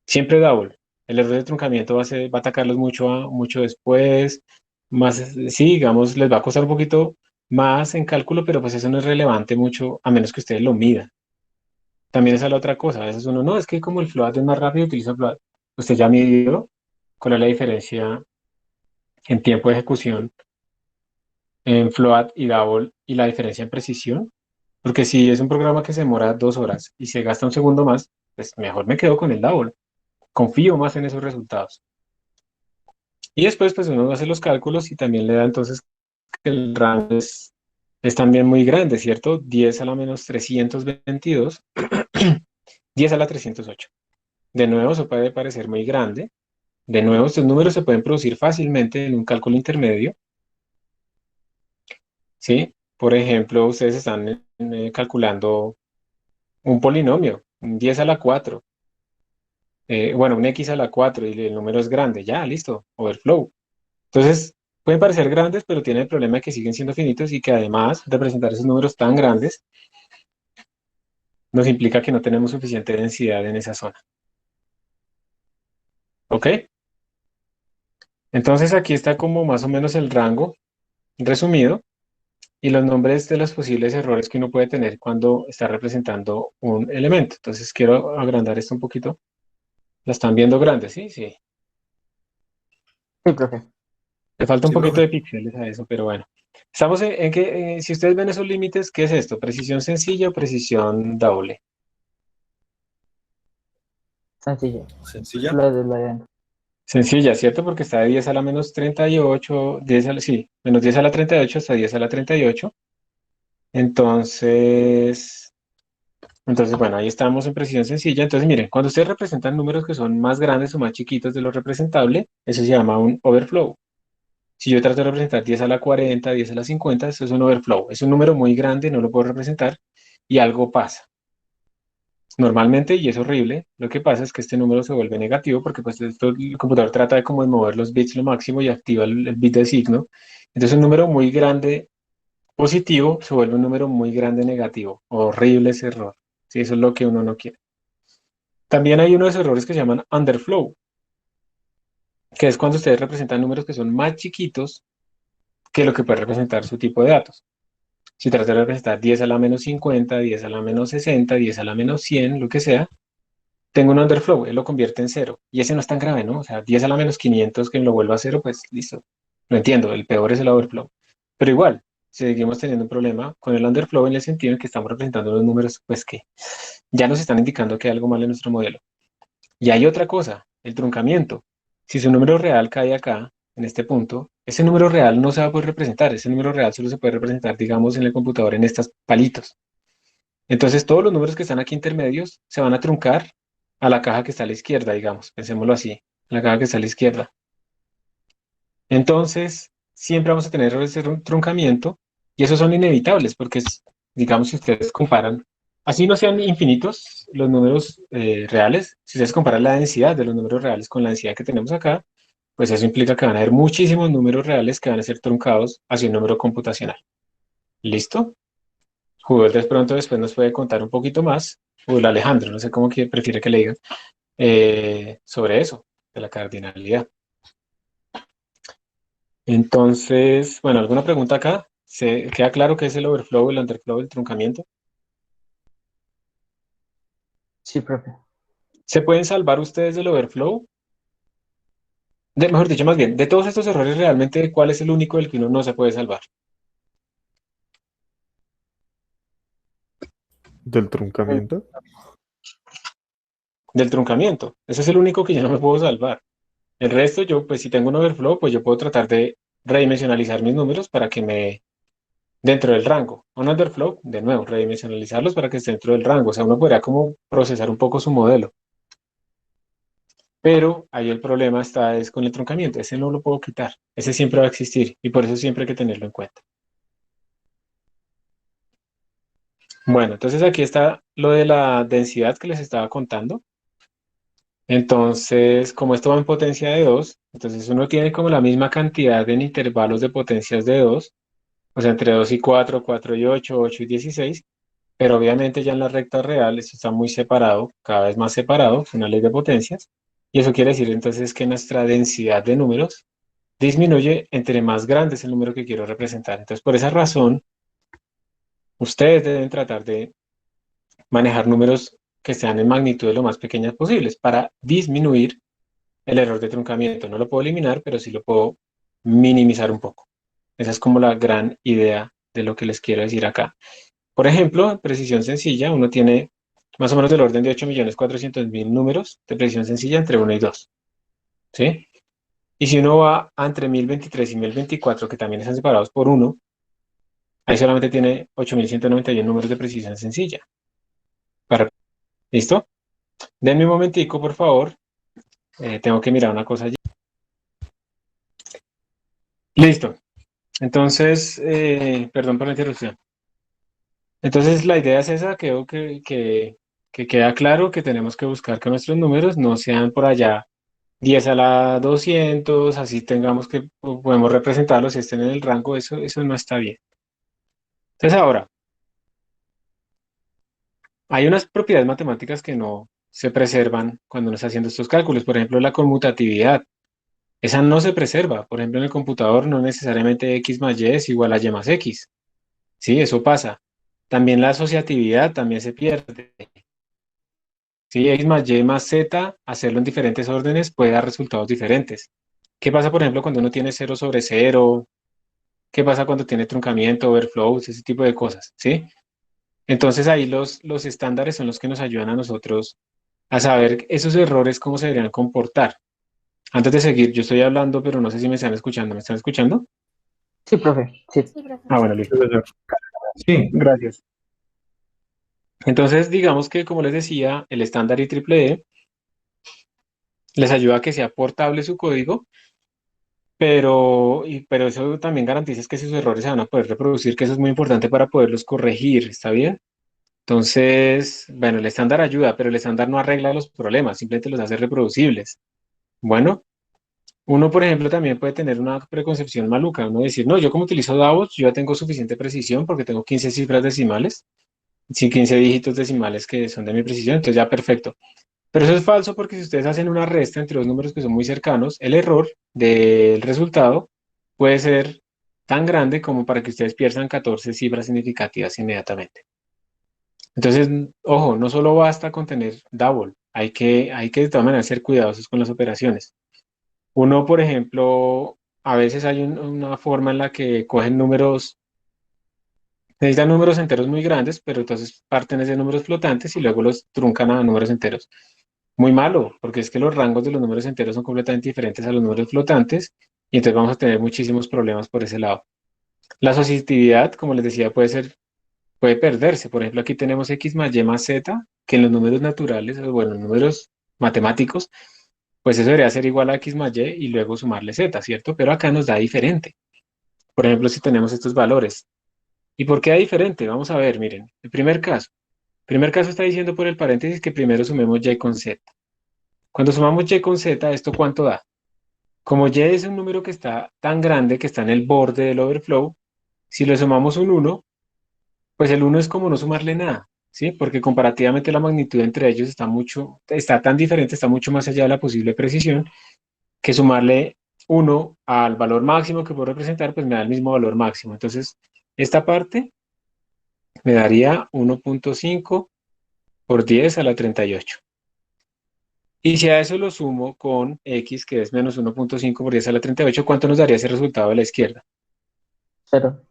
Siempre double. El error de truncamiento va a atacarlos mucho después. Más, sí, digamos, les va a costar un poquito más en cálculo, pero pues eso no es relevante mucho, a menos que ustedes lo midan. También esa es la otra cosa. A veces uno, no, es que como el float es más rápido, utiliza float. Usted ya midió cuál es la diferencia en tiempo de ejecución en float y double y la diferencia en precisión. Porque si es un programa que se demora 2 horas y se gasta un segundo más, pues mejor me quedo con el double. Confío más en esos resultados. Y después, pues uno hace los cálculos y también le da entonces que el rango es también muy grande, ¿cierto? 10 a la menos 322, 10 a la 308. De nuevo, eso puede parecer muy grande. De nuevo, estos números se pueden producir fácilmente en un cálculo intermedio, ¿sí? Por ejemplo, ustedes están calculando un polinomio, un 10 a la 4, bueno, un x a la 4 y el número es grande, ya, listo, overflow. Entonces, pueden parecer grandes, pero tienen el problema de que siguen siendo finitos y que además representar esos números tan grandes nos implica que no tenemos suficiente densidad en esa zona. ¿Ok? Entonces aquí está como más o menos el rango resumido y los nombres de los posibles errores que uno puede tener cuando está representando un elemento. Entonces quiero agrandar esto un poquito. ¿La están viendo grande? Sí, sí. Sí, profe. Le falta un Sí, poquito profe. de píxeles a eso, pero bueno. Estamos en que, si ustedes ven esos límites, ¿qué es esto? ¿Precisión sencilla o precisión doble? Sencillo. Sencilla. Lo de la Sencilla, ¿cierto? Porque está de 10 a la menos 38, 10 a la, sí, menos 10 a la 38 hasta 10 a la 38. Entonces, Entonces, bueno, ahí estamos en precisión sencilla. Entonces, miren, cuando ustedes representan números que son más grandes o más chiquitos de lo representable, eso se llama un overflow. Si yo trato de representar 10 a la 40, 10 a la 50, eso es un overflow. Es un número muy grande, no lo puedo representar y algo pasa. Normalmente, y es horrible, lo que pasa es que este número se vuelve negativo porque pues el computador trata de como de mover los bits lo máximo y activa el bit de signo. Entonces un número muy grande positivo se vuelve un número muy grande negativo. Horrible ese error. Sí, eso es lo que uno no quiere. También hay unos errores que se llaman underflow, que es cuando ustedes representan números que son más chiquitos que lo que puede representar su tipo de datos. Si trata de representar 10 a la menos 50, 10 a la menos 60, 10 a la menos 100, lo que sea, tengo un underflow, él lo convierte en cero. Y ese no es tan grave, ¿no? O sea, 10 a la menos 500 que lo vuelva a cero, pues listo. Lo entiendo, el peor es el overflow. Pero igual, seguimos teniendo un problema con el underflow en el sentido en que estamos representando los números, pues que ya nos están indicando que hay algo mal en nuestro modelo. Y hay otra cosa, el truncamiento. Si su número real cae acá, en este punto, ese número real no se va a poder representar. Ese número real solo se puede representar, digamos, en el computador en estos palitos. Entonces, todos los números que están aquí intermedios se van a truncar a la caja que está a la izquierda, digamos. Pensémoslo así, la caja que está a la izquierda. Entonces, siempre vamos a tener errores de truncamiento y esos son inevitables porque, digamos, si ustedes comparan, así no sean infinitos los números reales, si ustedes comparan la densidad de los números reales con la densidad que tenemos acá, pues eso implica que van a haber muchísimos números reales que van a ser truncados hacia un número computacional. ¿Listo? Google de pronto después nos puede contar un poquito más, o el Alejandro, no sé cómo prefiere que le digan, sobre eso, de la cardinalidad. Entonces, bueno, ¿alguna pregunta acá? ¿Se queda claro qué es el overflow, el underflow, el truncamiento? Sí, profe. ¿Se pueden salvar ustedes del overflow? Mejor dicho, más bien, de todos estos errores, realmente, ¿cuál es el único del que uno no se puede salvar? ¿Del truncamiento? Del truncamiento. Ese es el único que yo no me puedo salvar. El resto, yo, pues si tengo un overflow, pues yo puedo tratar de redimensionalizar mis números para que me dentro del rango. Un underflow, de nuevo, redimensionalizarlos para que esté dentro del rango. O sea, uno podría como procesar un poco su modelo. Pero ahí el problema está es con el truncamiento. Ese no lo puedo quitar. Ese siempre va a existir y por eso siempre hay que tenerlo en cuenta. Bueno, entonces aquí está lo de la densidad que les estaba contando. Entonces, como esto va en potencia de 2, entonces uno tiene como la misma cantidad en intervalos de potencias de 2, o sea, entre 2 y 4, 4 y 8, 8 y 16, pero obviamente ya en la recta real esto está muy separado, cada vez más separado, es una ley de potencias, y eso quiere decir entonces que nuestra densidad de números disminuye entre más grande es el número que quiero representar. Entonces, por esa razón, ustedes deben tratar de manejar números que sean en magnitudes lo más pequeñas posibles para disminuir el error de truncamiento. No lo puedo eliminar, pero sí lo puedo minimizar un poco. Esa es como la gran idea de lo que les quiero decir acá. Por ejemplo, en precisión sencilla, uno tiene más o menos del orden de 8.400.000 números de precisión sencilla entre 1 y 2. ¿Sí? Y si uno va a entre 1023 y 1024, que también están separados por 1, ahí solamente tiene 8.191 números de precisión sencilla. ¿Listo? Denme un momentico, por favor. Tengo que mirar una cosa allí. Listo. Entonces, perdón por la interrupción. Entonces, la idea es esa. Creo que queda claro que tenemos que buscar que nuestros números no sean por allá 10 a la 200, así tengamos que, podemos representarlos y estén en el rango, eso no está bien. Entonces, ahora, hay unas propiedades matemáticas que no se preservan cuando uno está haciendo estos cálculos. Por ejemplo, la conmutatividad. Esa no se preserva. Por ejemplo, en el computador no necesariamente x más y es igual a y más x. Sí, eso pasa. También la asociatividad también se pierde. Sí, x más y más z, hacerlo en diferentes órdenes puede dar resultados diferentes. ¿Qué pasa, por ejemplo, cuando uno tiene 0 sobre 0? ¿Qué pasa cuando tiene truncamiento, overflows, ese tipo de cosas? ¿Sí? Entonces ahí los estándares son los que nos ayudan a nosotros a saber esos errores, cómo se deberían comportar. Antes de seguir, yo estoy hablando, pero no sé si me están escuchando. ¿Me están escuchando? Sí, profe. Sí. Sí, profe. Ah, bueno, listo. Sí, Gracias. Entonces, digamos que, como les decía, el estándar IEEE les ayuda a que sea portable su código, pero eso también garantiza es que sus errores se van a poder reproducir, que eso es muy importante para poderlos corregir, ¿está bien? Entonces, bueno, el estándar ayuda, pero el estándar no arregla los problemas, simplemente los hace reproducibles. Bueno, uno, por ejemplo, también puede tener una preconcepción maluca, uno decir, no, yo como utilizo Davos, yo ya tengo suficiente precisión porque tengo 15 cifras decimales, sí, 15 dígitos decimales que son de mi precisión, entonces ya perfecto. Pero eso es falso porque si ustedes hacen una resta entre dos números que son muy cercanos, el error del resultado puede ser tan grande como para que ustedes pierdan 14 cifras significativas inmediatamente. Entonces, ojo, no solo basta con tener double, hay que de todas maneras ser cuidadosos con las operaciones. Uno, por ejemplo, a veces hay una forma en la que cogen números, necesitan números enteros muy grandes, pero entonces parten de números flotantes y luego los truncan a números enteros. Muy malo, porque es que los rangos de los números enteros son completamente diferentes a los números flotantes y entonces vamos a tener muchísimos problemas por ese lado. La asociatividad, como les decía, puede perderse. Por ejemplo, aquí tenemos x más y más z, que en los números naturales, o bueno, en números matemáticos, pues eso debería ser igual a x más y luego sumarle z, ¿cierto? Pero acá nos da diferente. Por ejemplo, si tenemos estos valores. ¿Y por qué da diferente? Vamos a ver, miren, el primer caso. El primer caso está diciendo por el paréntesis que primero sumemos y con z. Cuando sumamos y con z, ¿esto cuánto da? Como y es un número que está tan grande que está en el borde del overflow, si le sumamos un 1, pues el 1 es como no sumarle nada, ¿sí? Porque comparativamente la magnitud entre ellos está tan diferente, está mucho más allá de la posible precisión, que sumarle 1 al valor máximo que puedo representar, pues me da el mismo valor máximo. Entonces, esta parte me daría 1.5 por 10 a la 38. Y si a eso lo sumo con x, que es menos 1.5 por 10 a la 38, ¿cuánto nos daría ese resultado a la izquierda? 0.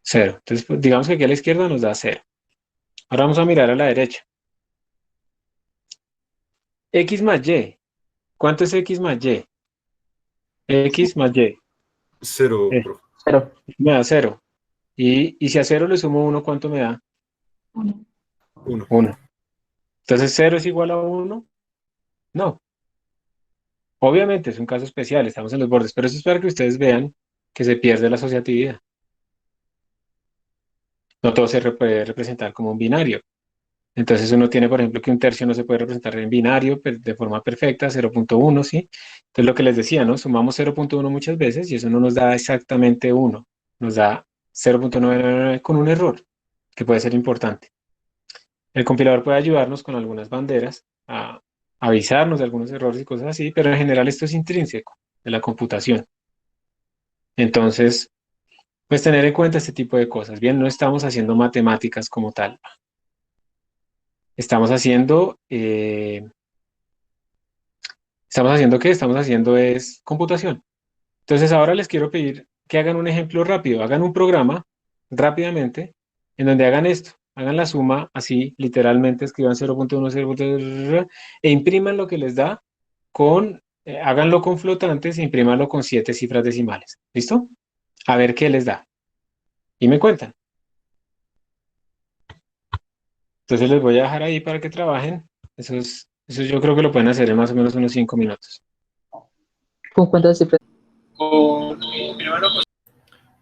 Cero. Entonces, pues, digamos que aquí a la izquierda nos da 0. Ahora vamos a mirar a la derecha. X más Y. ¿Cuánto es X más Y? X más Y. 0, Eh, profe. 0. Me da 0. Y si a 0 le sumo 1, ¿cuánto me da? 1. 1. Entonces, 0 es igual a 1. No. Obviamente es un caso especial, estamos en los bordes, pero eso es para que ustedes vean que se pierde la asociatividad. No todo se puede representar como un binario. Entonces uno tiene, por ejemplo, que un tercio no se puede representar en binario de forma perfecta, 0.1, ¿sí? Entonces lo que les decía, ¿no? Sumamos 0.1 muchas veces y eso no nos da exactamente 1, nos da 0.999 con un error, que puede ser importante. El compilador puede ayudarnos con algunas banderas a avisarnos de algunos errores y cosas así, pero en general esto es intrínseco de la computación. Entonces, pues tener en cuenta este tipo de cosas. Bien, no estamos haciendo matemáticas como tal. Estamos haciendo, ¿qué? Estamos haciendo es computación. Entonces ahora les quiero pedir que hagan un ejemplo rápido, hagan un programa rápidamente en donde hagan esto, hagan la suma así, literalmente escriban 0.1, 0.0 e impriman lo que les da háganlo con flotantes e imprímanlo con 7 cifras decimales. ¿Listo? A ver qué les da. Y me cuentan. Entonces les voy a dejar ahí para que trabajen. Eso yo creo que lo pueden hacer en más o menos unos 5 minutos. ¿Con cuántas cifras?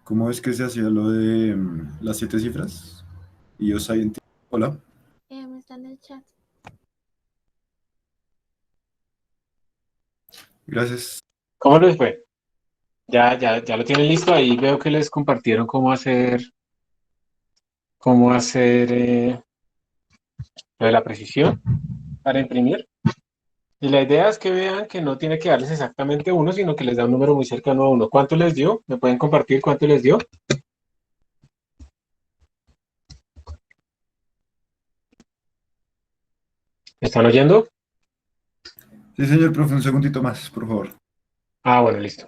¿Cómo es que se hacía lo de las 7 cifras? Y yo soy Hola. Está en el chat. Gracias. ¿Cómo les fue? Ya lo tienen listo. Ahí veo que les compartieron cómo hacer lo de la precisión para imprimir. Y la idea es que vean que no tiene que darles exactamente 1, sino que les da un número muy cercano a 1. ¿Cuánto les dio? ¿Me pueden compartir cuánto les dio? ¿Me están oyendo? Sí, señor profe, un segundito más, por favor. Ah, bueno, listo.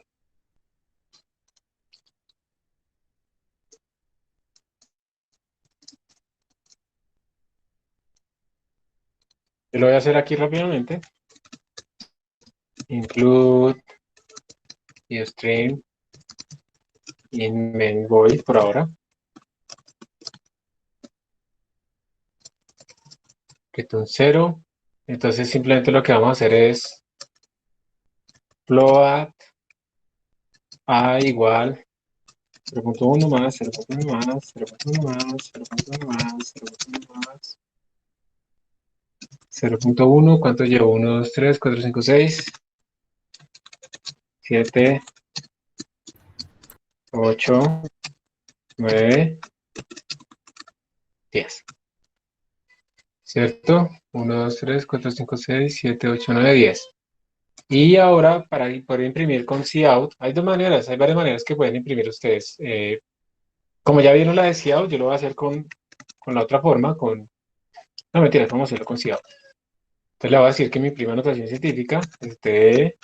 Yo lo voy a hacer aquí rápidamente. Include y stream in main void por ahora. quito un 0. Entonces simplemente lo que vamos a hacer es float a igual 0.1 más, 0.1 más, 0.1 más, 0.1 más, 0.1 más, 0.1, ¿cuánto llevo? 1, 2, 3, 4, 5, 6, 7, 8, 9, 10. ¿Cierto? 1, 2, 3, 4, 5, 6, 7, 8, 9, 10. Y ahora, para poder imprimir con Cout, hay dos maneras, hay varias maneras que pueden imprimir ustedes. Como ya vieron la de Cout, yo lo voy a hacer con la otra forma, no, mentira, vamos a hacerlo con Cout. Entonces le voy a decir que mi prima notación científica es de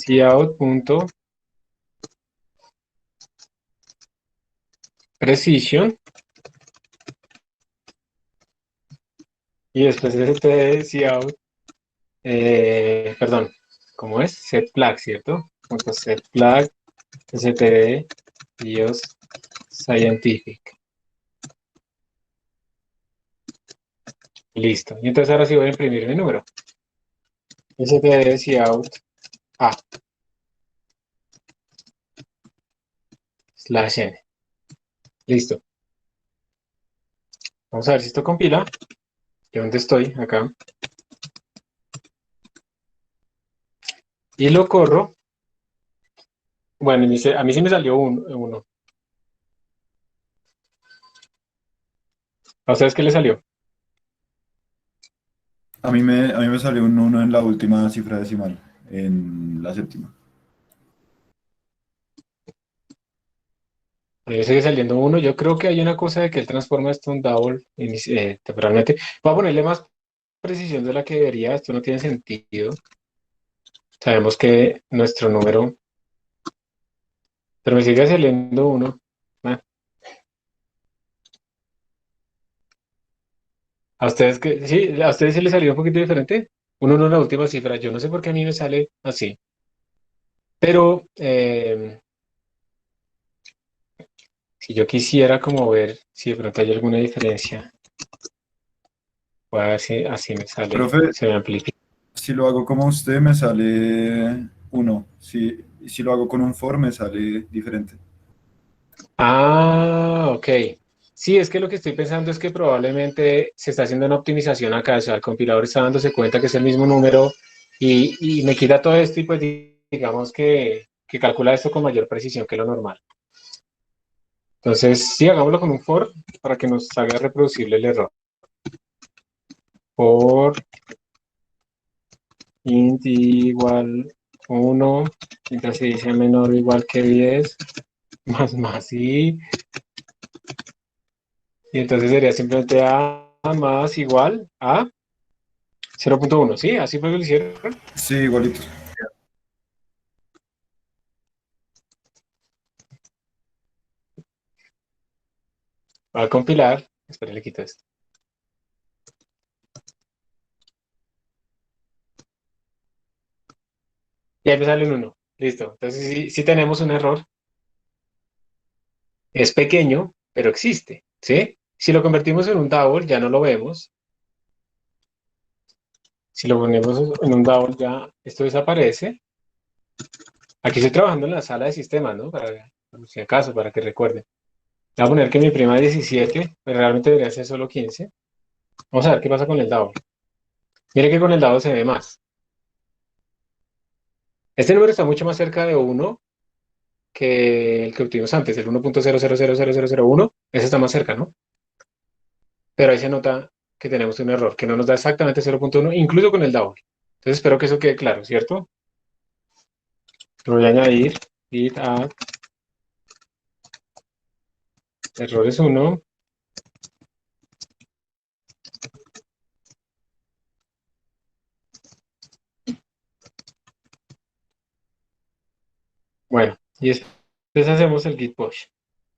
Cout.precision y después de Cout, perdón, ¿cómo es? Setflag, ¿cierto? Punto setflag std bios scientific. Listo. Y entonces ahora sí voy a imprimir mi número. std cout a /n. Listo. Vamos a ver si esto compila. ¿Y dónde estoy? Acá. Y lo corro. Bueno, a mí sí me salió uno. ¿A ustedes qué le salió? A mí me salió un 1 en la última cifra decimal, en la séptima. A mí me sigue saliendo uno. Yo creo que hay una cosa de que él transforma esto en double temporalmente. Voy a ponerle más precisión de la que debería. Esto no tiene sentido. Sabemos que nuestro número... Pero me sigue saliendo uno. Ah. ¿A ustedes que sí? ¿A ustedes sí les salió un poquito diferente? Uno no en la última cifra. Yo no sé por qué a mí me sale así. Pero si yo quisiera como ver si de pronto hay alguna diferencia, voy a ver si así me sale, Profe, se me amplifica. si lo hago como usted, me sale 1. Si lo hago con un for, me sale diferente. Ah, ok. Sí, es que lo que estoy pensando es que probablemente se está haciendo una optimización acá, o sea, el compilador está dándose cuenta que es el mismo número y me quita todo esto y pues digamos que calcula esto con mayor precisión que lo normal. Entonces, sí, hagámoslo con un for para que nos haga reproducible el error. For int igual 1, mientras se dice menor o igual que 10, más y entonces sería simplemente a más igual a 0.1, ¿sí? Así fue que lo hicieron. Sí, igualito. Va a compilar, espera, le quito esto. Y ahí me sale un 1, listo. Entonces sí tenemos un error, es pequeño, pero existe, ¿sí? Si lo convertimos en un double, ya no lo vemos. Si lo ponemos en un double, ya esto desaparece. Aquí estoy trabajando en la sala de sistemas, ¿no? Por si acaso, para que recuerden. Voy a poner que mi prima es 17, pero realmente debería ser solo 15. Vamos a ver qué pasa con el dado. Mire que con el dado se ve más. Este número está mucho más cerca de 1 que el que obtuvimos antes, el 1.00000001. Ese está más cerca, ¿no? Pero ahí se nota que tenemos un error, que no nos da exactamente 0.1, incluso con el dado. Entonces espero que eso quede claro, ¿cierto? Lo voy a añadir. Git add errores 1. Bueno, y después hacemos el git push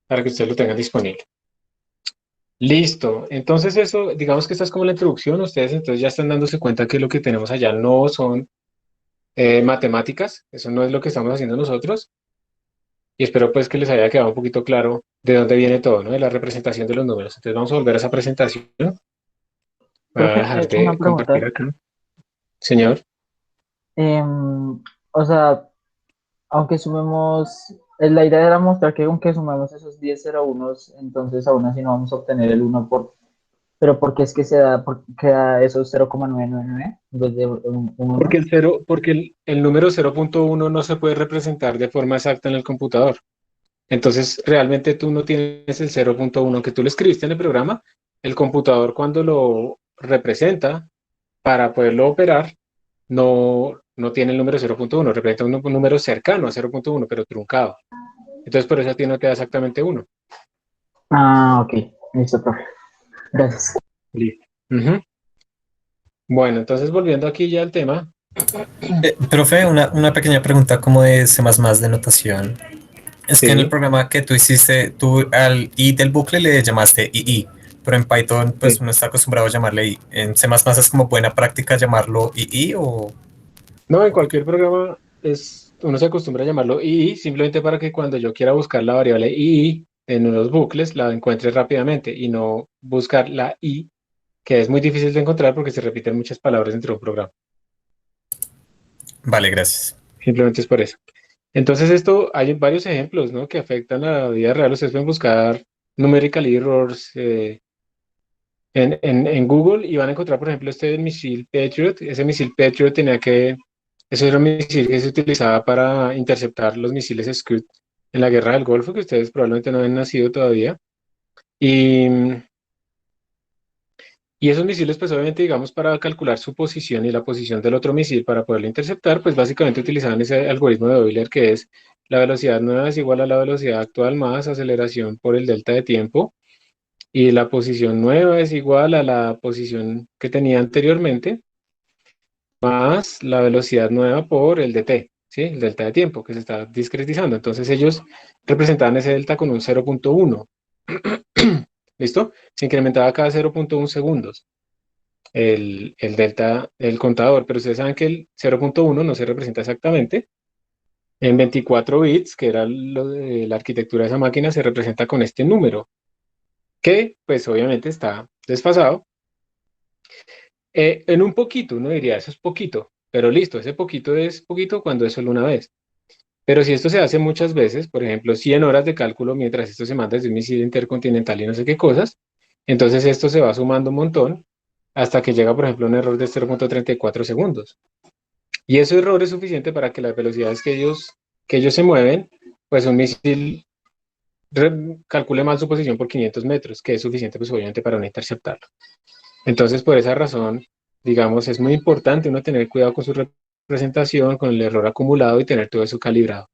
para que ustedes lo tengan disponible. Listo, entonces eso, digamos que esta es como la introducción, ustedes entonces ya están dándose cuenta que lo que tenemos allá no son matemáticas, eso no es lo que estamos haciendo nosotros, y espero pues que les haya quedado un poquito claro de dónde viene todo, ¿no? De la representación de los números. Entonces vamos a volver a esa presentación Voy a Profe, dejar una de compartir pregunta. acá. Señor, O sea, aunque sumemos, la idea era mostrar que aunque sumamos esos 10 unos, entonces aún así no vamos a obtener el uno pero ¿por qué es que queda esos 0,999 en vez de un 1? porque el número 0.1 no se puede representar de forma exacta en el computador. Entonces, realmente tú no tienes el 0.1 que tú lo escribiste en el programa. El computador cuando lo representa para poderlo operar, no tiene el número 0.1, representa un número cercano a 0.1, pero truncado. Entonces, por eso a ti no te da exactamente 1. Ah, ok. Listo, profe. Gracias. Listo. Ujú. Bueno, entonces volviendo aquí ya al tema. Profe, una pequeña pregunta como de C++ de notación. Es que en el Sí, programa que tú hiciste, tú al i del bucle le llamaste ii, pero en Python pues sí. uno está acostumbrado a llamarle i. ¿En C++ es como buena práctica llamarlo ii o...? No, en cualquier programa uno se acostumbra a llamarlo II simplemente para que cuando yo quiera buscar la variable II en unos bucles la encuentre rápidamente y no buscar la I, que es muy difícil de encontrar porque se repiten muchas palabras dentro de un programa. Vale, gracias. Simplemente es por eso. Entonces esto, hay varios ejemplos, ¿no?, que afectan a la vida real. Ustedes pueden buscar numerical errors en Google y van a encontrar, por ejemplo, este misil Patriot. Ese misil Patriot eso era un misil que se utilizaba para interceptar los misiles Scud en la guerra del Golfo, que ustedes probablemente no han nacido todavía. Y, y esos misiles, pues obviamente, digamos, para calcular su posición y la posición del otro misil para poderlo interceptar, pues básicamente utilizaban ese algoritmo de Euler que es la velocidad nueva es igual a la velocidad actual más aceleración por el delta de tiempo, y la posición nueva es igual a la posición que tenía anteriormente más la velocidad nueva por el dt, ¿sí? El delta de tiempo que se está discretizando. Entonces ellos representaban ese delta con un 0.1. ¿Listo? Se incrementaba cada 0.1 segundos el delta del contador, pero ustedes saben que el 0.1 no se representa exactamente. En 24 bits, que era la arquitectura de esa máquina, se representa con este número, que pues obviamente está desfasado. En un poquito, uno diría, eso es poquito, pero listo, ese poquito es poquito cuando es solo una vez. Pero si esto se hace muchas veces, por ejemplo, 100 horas de cálculo mientras esto se manda desde un misil intercontinental y no sé qué cosas, entonces esto se va sumando un montón hasta que llega, por ejemplo, un error de 0.34 segundos. Y ese error es suficiente para que las velocidades que ellos se mueven, pues un misil calcule mal su posición por 500 metros, que es suficiente, pues obviamente, para no interceptarlo. Entonces, por esa razón, digamos, es muy importante uno tener cuidado con su representación, con el error acumulado y tener todo eso calibrado,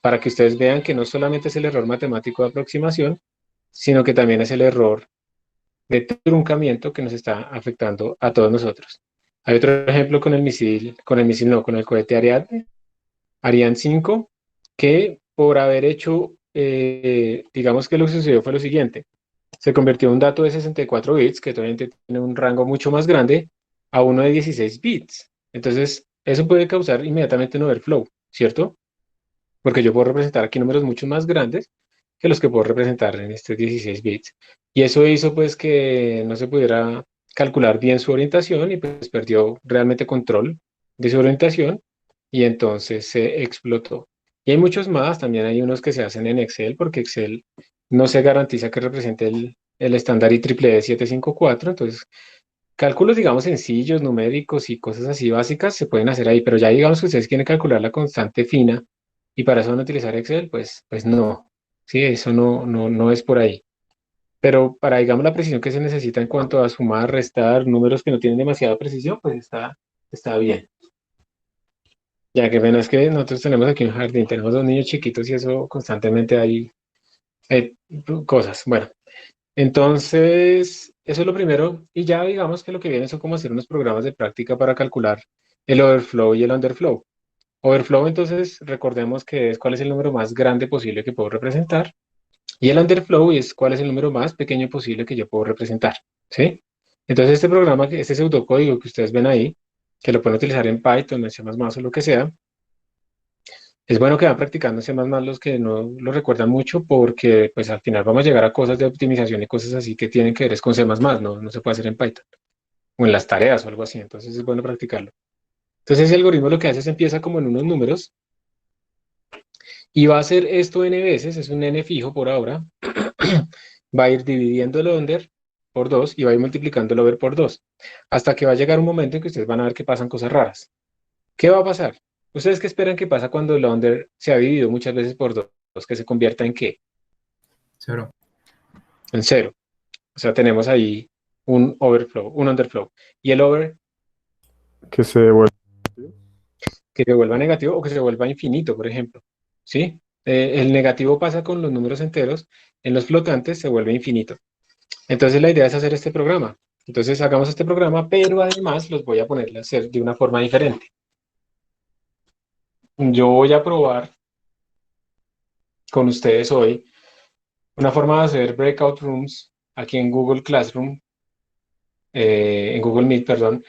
para que ustedes vean que no solamente es el error matemático de aproximación, sino que también es el error de truncamiento que nos está afectando a todos nosotros. Hay otro ejemplo con el cohete Ariane 5, que por haber hecho, digamos que lo que sucedió fue lo siguiente: se convirtió un dato de 64 bits, que todavía tiene un rango mucho más grande, a uno de 16 bits. Entonces, eso puede causar inmediatamente un overflow, ¿cierto? Porque yo puedo representar aquí números mucho más grandes que los que puedo representar en estos 16 bits. Y eso hizo pues que no se pudiera calcular bien su orientación y pues perdió realmente control de su orientación y entonces se explotó. Y hay muchos más, también hay unos que se hacen en Excel porque Excel no se garantiza que represente el estándar IEEE 754, entonces cálculos, digamos, sencillos, numéricos y cosas así básicas se pueden hacer ahí, pero ya digamos que ustedes quieren calcular la constante fina y para eso van a utilizar Excel, pues no, sí, eso no es por ahí. Pero para, digamos, la precisión que se necesita en cuanto a sumar, restar, números que no tienen demasiada precisión, pues está bien. Ya que menos que nosotros tenemos aquí un jardín, tenemos dos niños chiquitos y eso constantemente hay cosas. Bueno, entonces, eso es lo primero. Y ya digamos que lo que viene son como hacer unos programas de práctica para calcular el overflow y el underflow. Overflow, entonces, recordemos que es cuál es el número más grande posible que puedo representar. Y el underflow es cuál es el número más pequeño posible que yo puedo representar. ¿Sí? Entonces, este programa, este pseudocódigo que ustedes ven ahí, que lo pueden utilizar en Python, en C++ o lo que sea, es bueno que van practicando C++ los que no lo recuerdan mucho porque pues al final vamos a llegar a cosas de optimización y cosas así que tienen que ver es con C++, no se puede hacer en Python. o en las tareas o algo así. Entonces es bueno practicarlo. Entonces ese algoritmo lo que hace es empieza como en unos números y va a hacer esto n veces, es un n fijo por ahora, va a ir dividiendo el under por 2 y va a ir multiplicando el over por 2, hasta que va a llegar un momento en que ustedes van a ver que pasan cosas raras. ¿Qué va a pasar? ¿Ustedes qué esperan que pasa cuando el under se ha dividido muchas veces por 2? ¿Que se convierta en qué? Cero. En cero. O sea, tenemos ahí un overflow, un underflow. Y el over, Que se devuelve. que se vuelva negativo o que se vuelva infinito, por ejemplo. ¿Sí? El negativo pasa con los números enteros, en los flotantes se vuelve infinito. Entonces la idea es hacer este programa. Entonces hagamos este programa, pero además los voy a poner a hacer de una forma diferente. Yo voy a probar con ustedes hoy una forma de hacer breakout rooms aquí en Google Classroom, en Google Meet, perdón,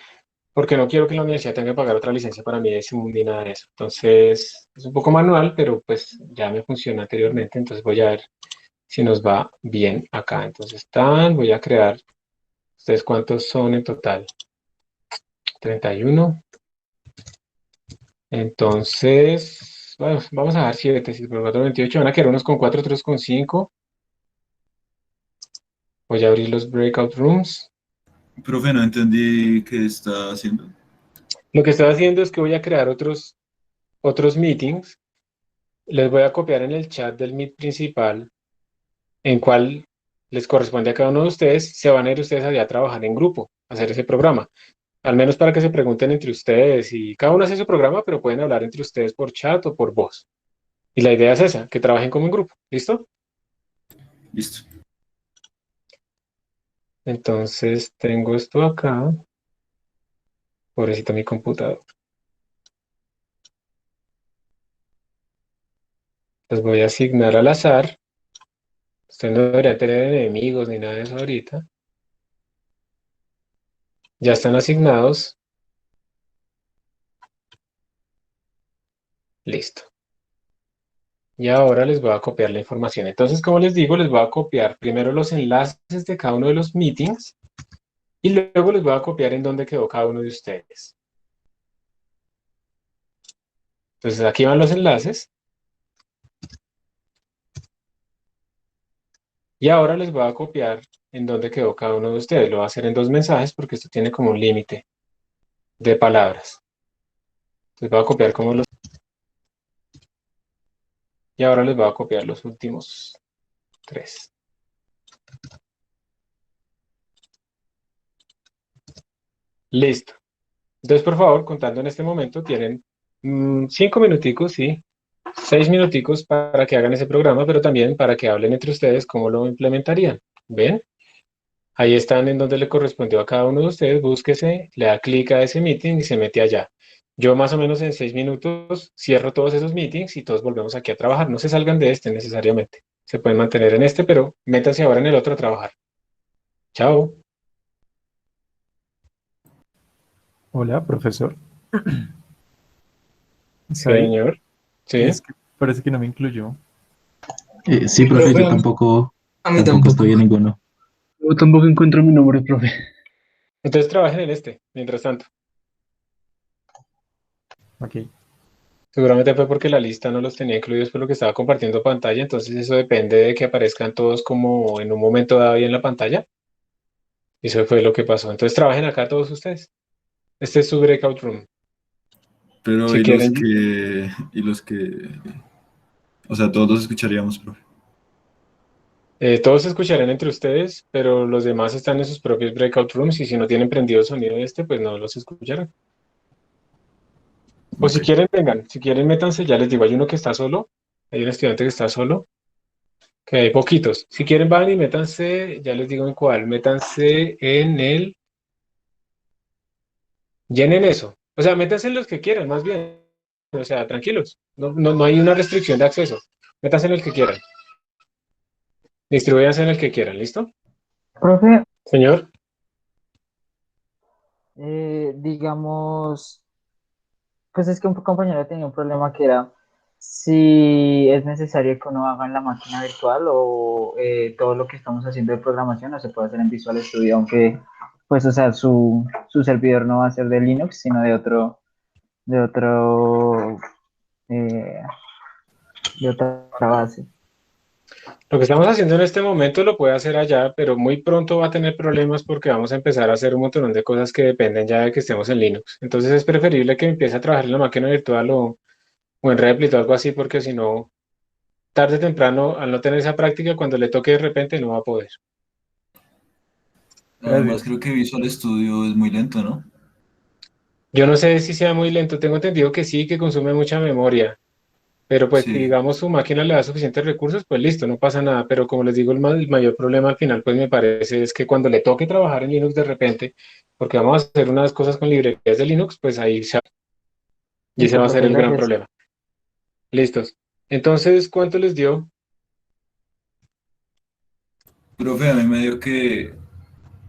porque no quiero que la universidad tenga que pagar otra licencia para mí de Zoom ni nada de eso. Entonces, es un poco manual, pero pues ya me funciona anteriormente, entonces voy a ver si nos va bien acá. Entonces, voy a crear, ¿ustedes cuántos son en total? 31. Entonces, bueno, vamos a dar 7, 7 por 4, 28, van a quedar unos con 4, otros con 5. Voy a abrir los breakout rooms. Profe, no entendí qué está haciendo. Lo que estoy haciendo es que voy a crear otros meetings. Les voy a copiar en el chat del Meet principal en cual les corresponde a cada uno de ustedes. Se van a ir ustedes allá a trabajar en grupo, a hacer ese programa. Al menos para que se pregunten entre ustedes y cada uno hace su programa, pero pueden hablar entre ustedes por chat o por voz. Y la idea es esa, que trabajen como un grupo. ¿Listo? Listo. Entonces tengo esto acá. Pobrecito mi computador. Los voy a asignar al azar. Usted no debería tener enemigos ni nada de eso ahorita. Ya están asignados. Listo. Y ahora les voy a copiar la información. Entonces, como les digo, les voy a copiar primero los enlaces de cada uno de los meetings y luego les voy a copiar en dónde quedó cada uno de ustedes. Entonces, aquí van los enlaces. Y ahora les voy a copiar en dónde quedó cada uno de ustedes. Lo voy a hacer en 2 mensajes porque esto tiene como un límite de palabras. Les voy a copiar como los... Y ahora les voy a copiar los últimos 3. Listo. Entonces, por favor, contando en este momento, tienen 5 minuticos, sí, 6 minuticos para que hagan ese programa, pero también para que hablen entre ustedes cómo lo implementarían. ¿Ven? Ahí están en donde le correspondió a cada uno de ustedes, búsquese, le da clic a ese meeting y se mete allá. Yo más o menos en 6 minutos cierro todos esos meetings y todos volvemos aquí a trabajar. No se salgan de este necesariamente. Se pueden mantener en este, pero métanse ahora en el otro a trabajar. Chao. Hola, profesor. ¿Está ahí? Señor. Sí. Es que parece que no me incluyó. Sí, profe, yo tampoco estoy en ninguno. Yo tampoco encuentro mi nombre, profe. Entonces trabajen en este, mientras tanto. Ok. Seguramente fue porque la lista no los tenía incluidos por lo que estaba compartiendo pantalla, entonces eso depende de que aparezcan todos como en un momento dado ahí en la pantalla. Eso fue lo que pasó. Entonces trabajen acá todos ustedes. Este es su breakout room. Pero Si quieren, o sea, todos los escucharíamos, profe. todos se escucharán entre ustedes, pero los demás están en sus propios breakout rooms y si no tienen prendido el sonido de este, pues no los escucharán. O si quieren, vengan, si quieren, métanse, ya les digo, hay uno que está solo, hay un estudiante que está solo, que hay poquitos. Si quieren, van y métanse, ya les digo en cuál, métanse en el, llenen eso. O sea, métanse en los que quieran, más bien. O sea, tranquilos, no hay una restricción de acceso. Métanse en el que quieran. Distribúyanse en el que quieran, ¿listo? Profe, Señor. digamos, pues es que un compañero tenía un problema que era si es necesario que uno haga en la máquina virtual o todo lo que estamos haciendo de programación no se puede hacer en Visual Studio, aunque pues, o sea, su servidor no va a ser de Linux, sino de otro, eh, de otra base. Lo que estamos haciendo en este momento lo puede hacer allá, pero muy pronto va a tener problemas porque vamos a empezar a hacer un montón de cosas que dependen ya de que estemos en Linux. Entonces es preferible que empiece a trabajar en la máquina virtual o en Replit o algo así, porque si no, tarde o temprano, al no tener esa práctica, cuando le toque de repente no va a poder. Además, creo que Visual Studio es muy lento, ¿no? Yo no sé si sea muy lento, tengo entendido que sí, que consume mucha memoria, pero pues si Sí. digamos su máquina le da suficientes recursos, pues listo, no pasa nada. Pero como les digo, el mayor problema al final, pues me parece es que cuando le toque trabajar en Linux de repente, porque vamos a hacer unas cosas con librerías de Linux, pues y ese Listo, va a ser profe, el gran gracias. problema. Listos. Entonces, ¿cuánto les dio? Profe, a mí me dio que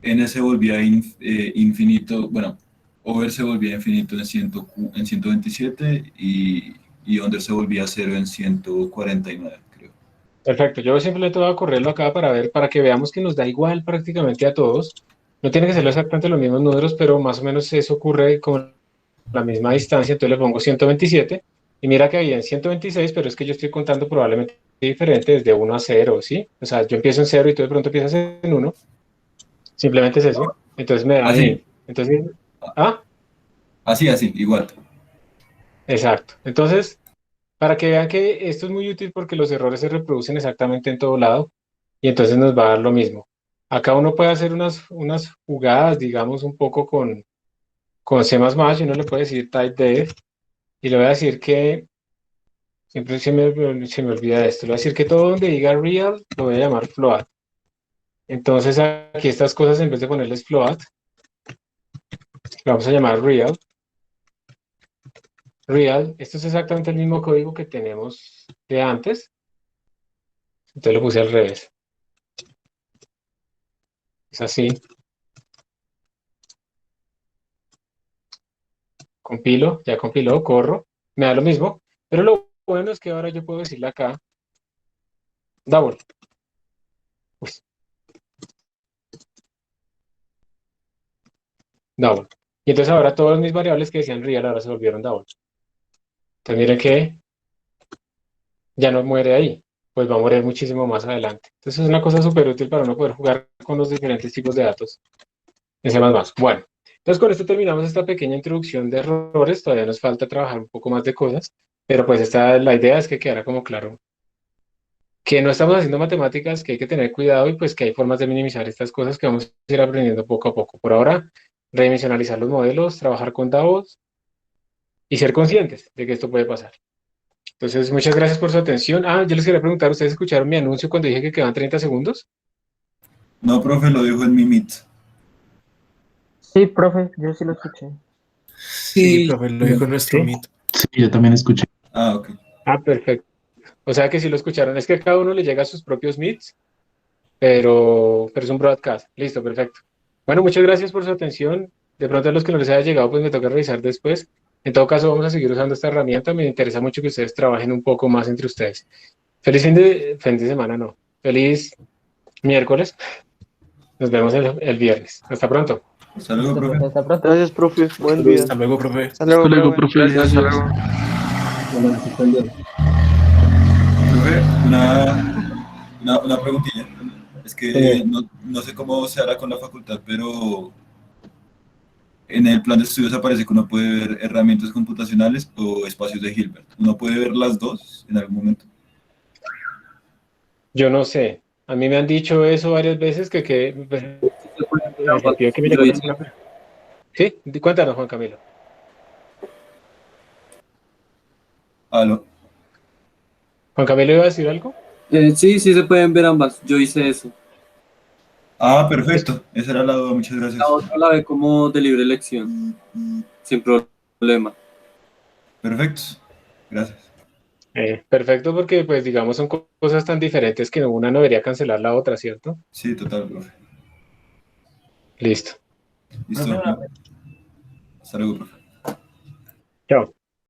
N se volvía infinito, bueno, over se volvía infinito en 127 y under se volvía cero en 149, creo. Perfecto, yo simplemente voy a correrlo acá para ver, para que veamos que nos da igual prácticamente a todos. No tiene que ser exactamente los mismos números, pero más o menos eso ocurre con la misma distancia. Entonces le pongo 127 y mira que había en 126, pero es que yo estoy contando probablemente diferente desde 1 a 0, ¿sí? O sea, yo empiezo en 0 y tú de pronto empiezas en 1. Simplemente es eso. Entonces me da Así, ahí. Entonces, ah, así, igual. exacto. Entonces, para que vean que esto es muy útil porque los errores se reproducen exactamente en todo lado y entonces nos va a dar lo mismo. Acá uno puede hacer unas jugadas, digamos, un poco con C++, y uno le puede decir type y le voy a decir que, siempre se me olvida esto, le voy a decir que todo donde diga real lo voy a llamar float. Entonces aquí estas cosas en vez de ponerles float, lo vamos a llamar real. Real, esto es exactamente el mismo código que tenemos de antes, entonces lo puse al revés. Es así. Compilo, ya compiló, corro, me da lo mismo, pero lo bueno es que ahora yo puedo decirle acá, double, uy, double. Y entonces ahora todas mis variables que decían real ahora se volvieron double. Entonces miren que ya no muere ahí, pues va a morir muchísimo más adelante. Entonces es una cosa súper útil para uno poder jugar con los diferentes tipos de datos en C++. Bueno, entonces con esto terminamos esta pequeña introducción de errores, todavía nos falta trabajar un poco más de cosas, pero pues la idea es que quedara como claro que no estamos haciendo matemáticas, que hay que tener cuidado y pues que hay formas de minimizar estas cosas que vamos a ir aprendiendo poco a poco. Por ahora, redimensionalizar los modelos, trabajar con DAOs y ser conscientes de que esto puede pasar. Entonces, muchas gracias por su atención. Ah, yo les quería preguntar, ¿ustedes escucharon mi anuncio cuando dije que quedan 30 segundos? No, profe, lo dijo en mi Meet. Sí, profe, yo sí lo escuché. Sí, profe, lo dijo en nuestro ¿Sí? Meet. Sí, yo también escuché. Ah, ok. Ah, perfecto. O sea que sí lo escucharon. Es que a cada uno le llega a sus propios meets, pero es un broadcast. Listo, perfecto. Bueno, muchas gracias por su atención. De pronto a los que no les haya llegado, pues me toca revisar después. En todo caso, vamos a seguir usando esta herramienta. Me interesa mucho que ustedes trabajen un poco más entre ustedes. Feliz fin de semana, no. Feliz miércoles. Nos vemos el viernes. Hasta pronto. Hasta luego, Listo, profe. profe, hasta pronto. Gracias, profe. Buen día. Hasta luego, profe. Hasta luego, Hasta luego, profe. profe. Gracias. Gracias. Profe, una preguntilla. Es que no sé cómo se hará con la facultad, pero en el plan de estudios aparece que uno puede ver herramientas computacionales o espacios de Hilbert. ¿Uno puede ver las dos en algún momento? Yo no sé. A mí me han dicho eso varias veces pues, en el sentido de que me Yo llegó hice. Sí, cuéntanos, Juan Camilo. ¿Aló? Juan Camilo iba a decir algo. Sí, sí se pueden ver ambas. Yo hice eso. Ah, perfecto. Esa era la duda. Muchas gracias. La otra la ve como de libre elección, sin problema. Perfecto. Gracias. Perfecto, porque pues digamos son cosas tan diferentes que una no debería cancelar la otra, ¿cierto? Sí, total, profe. Listo. Listo. Hasta luego, profe. Chao.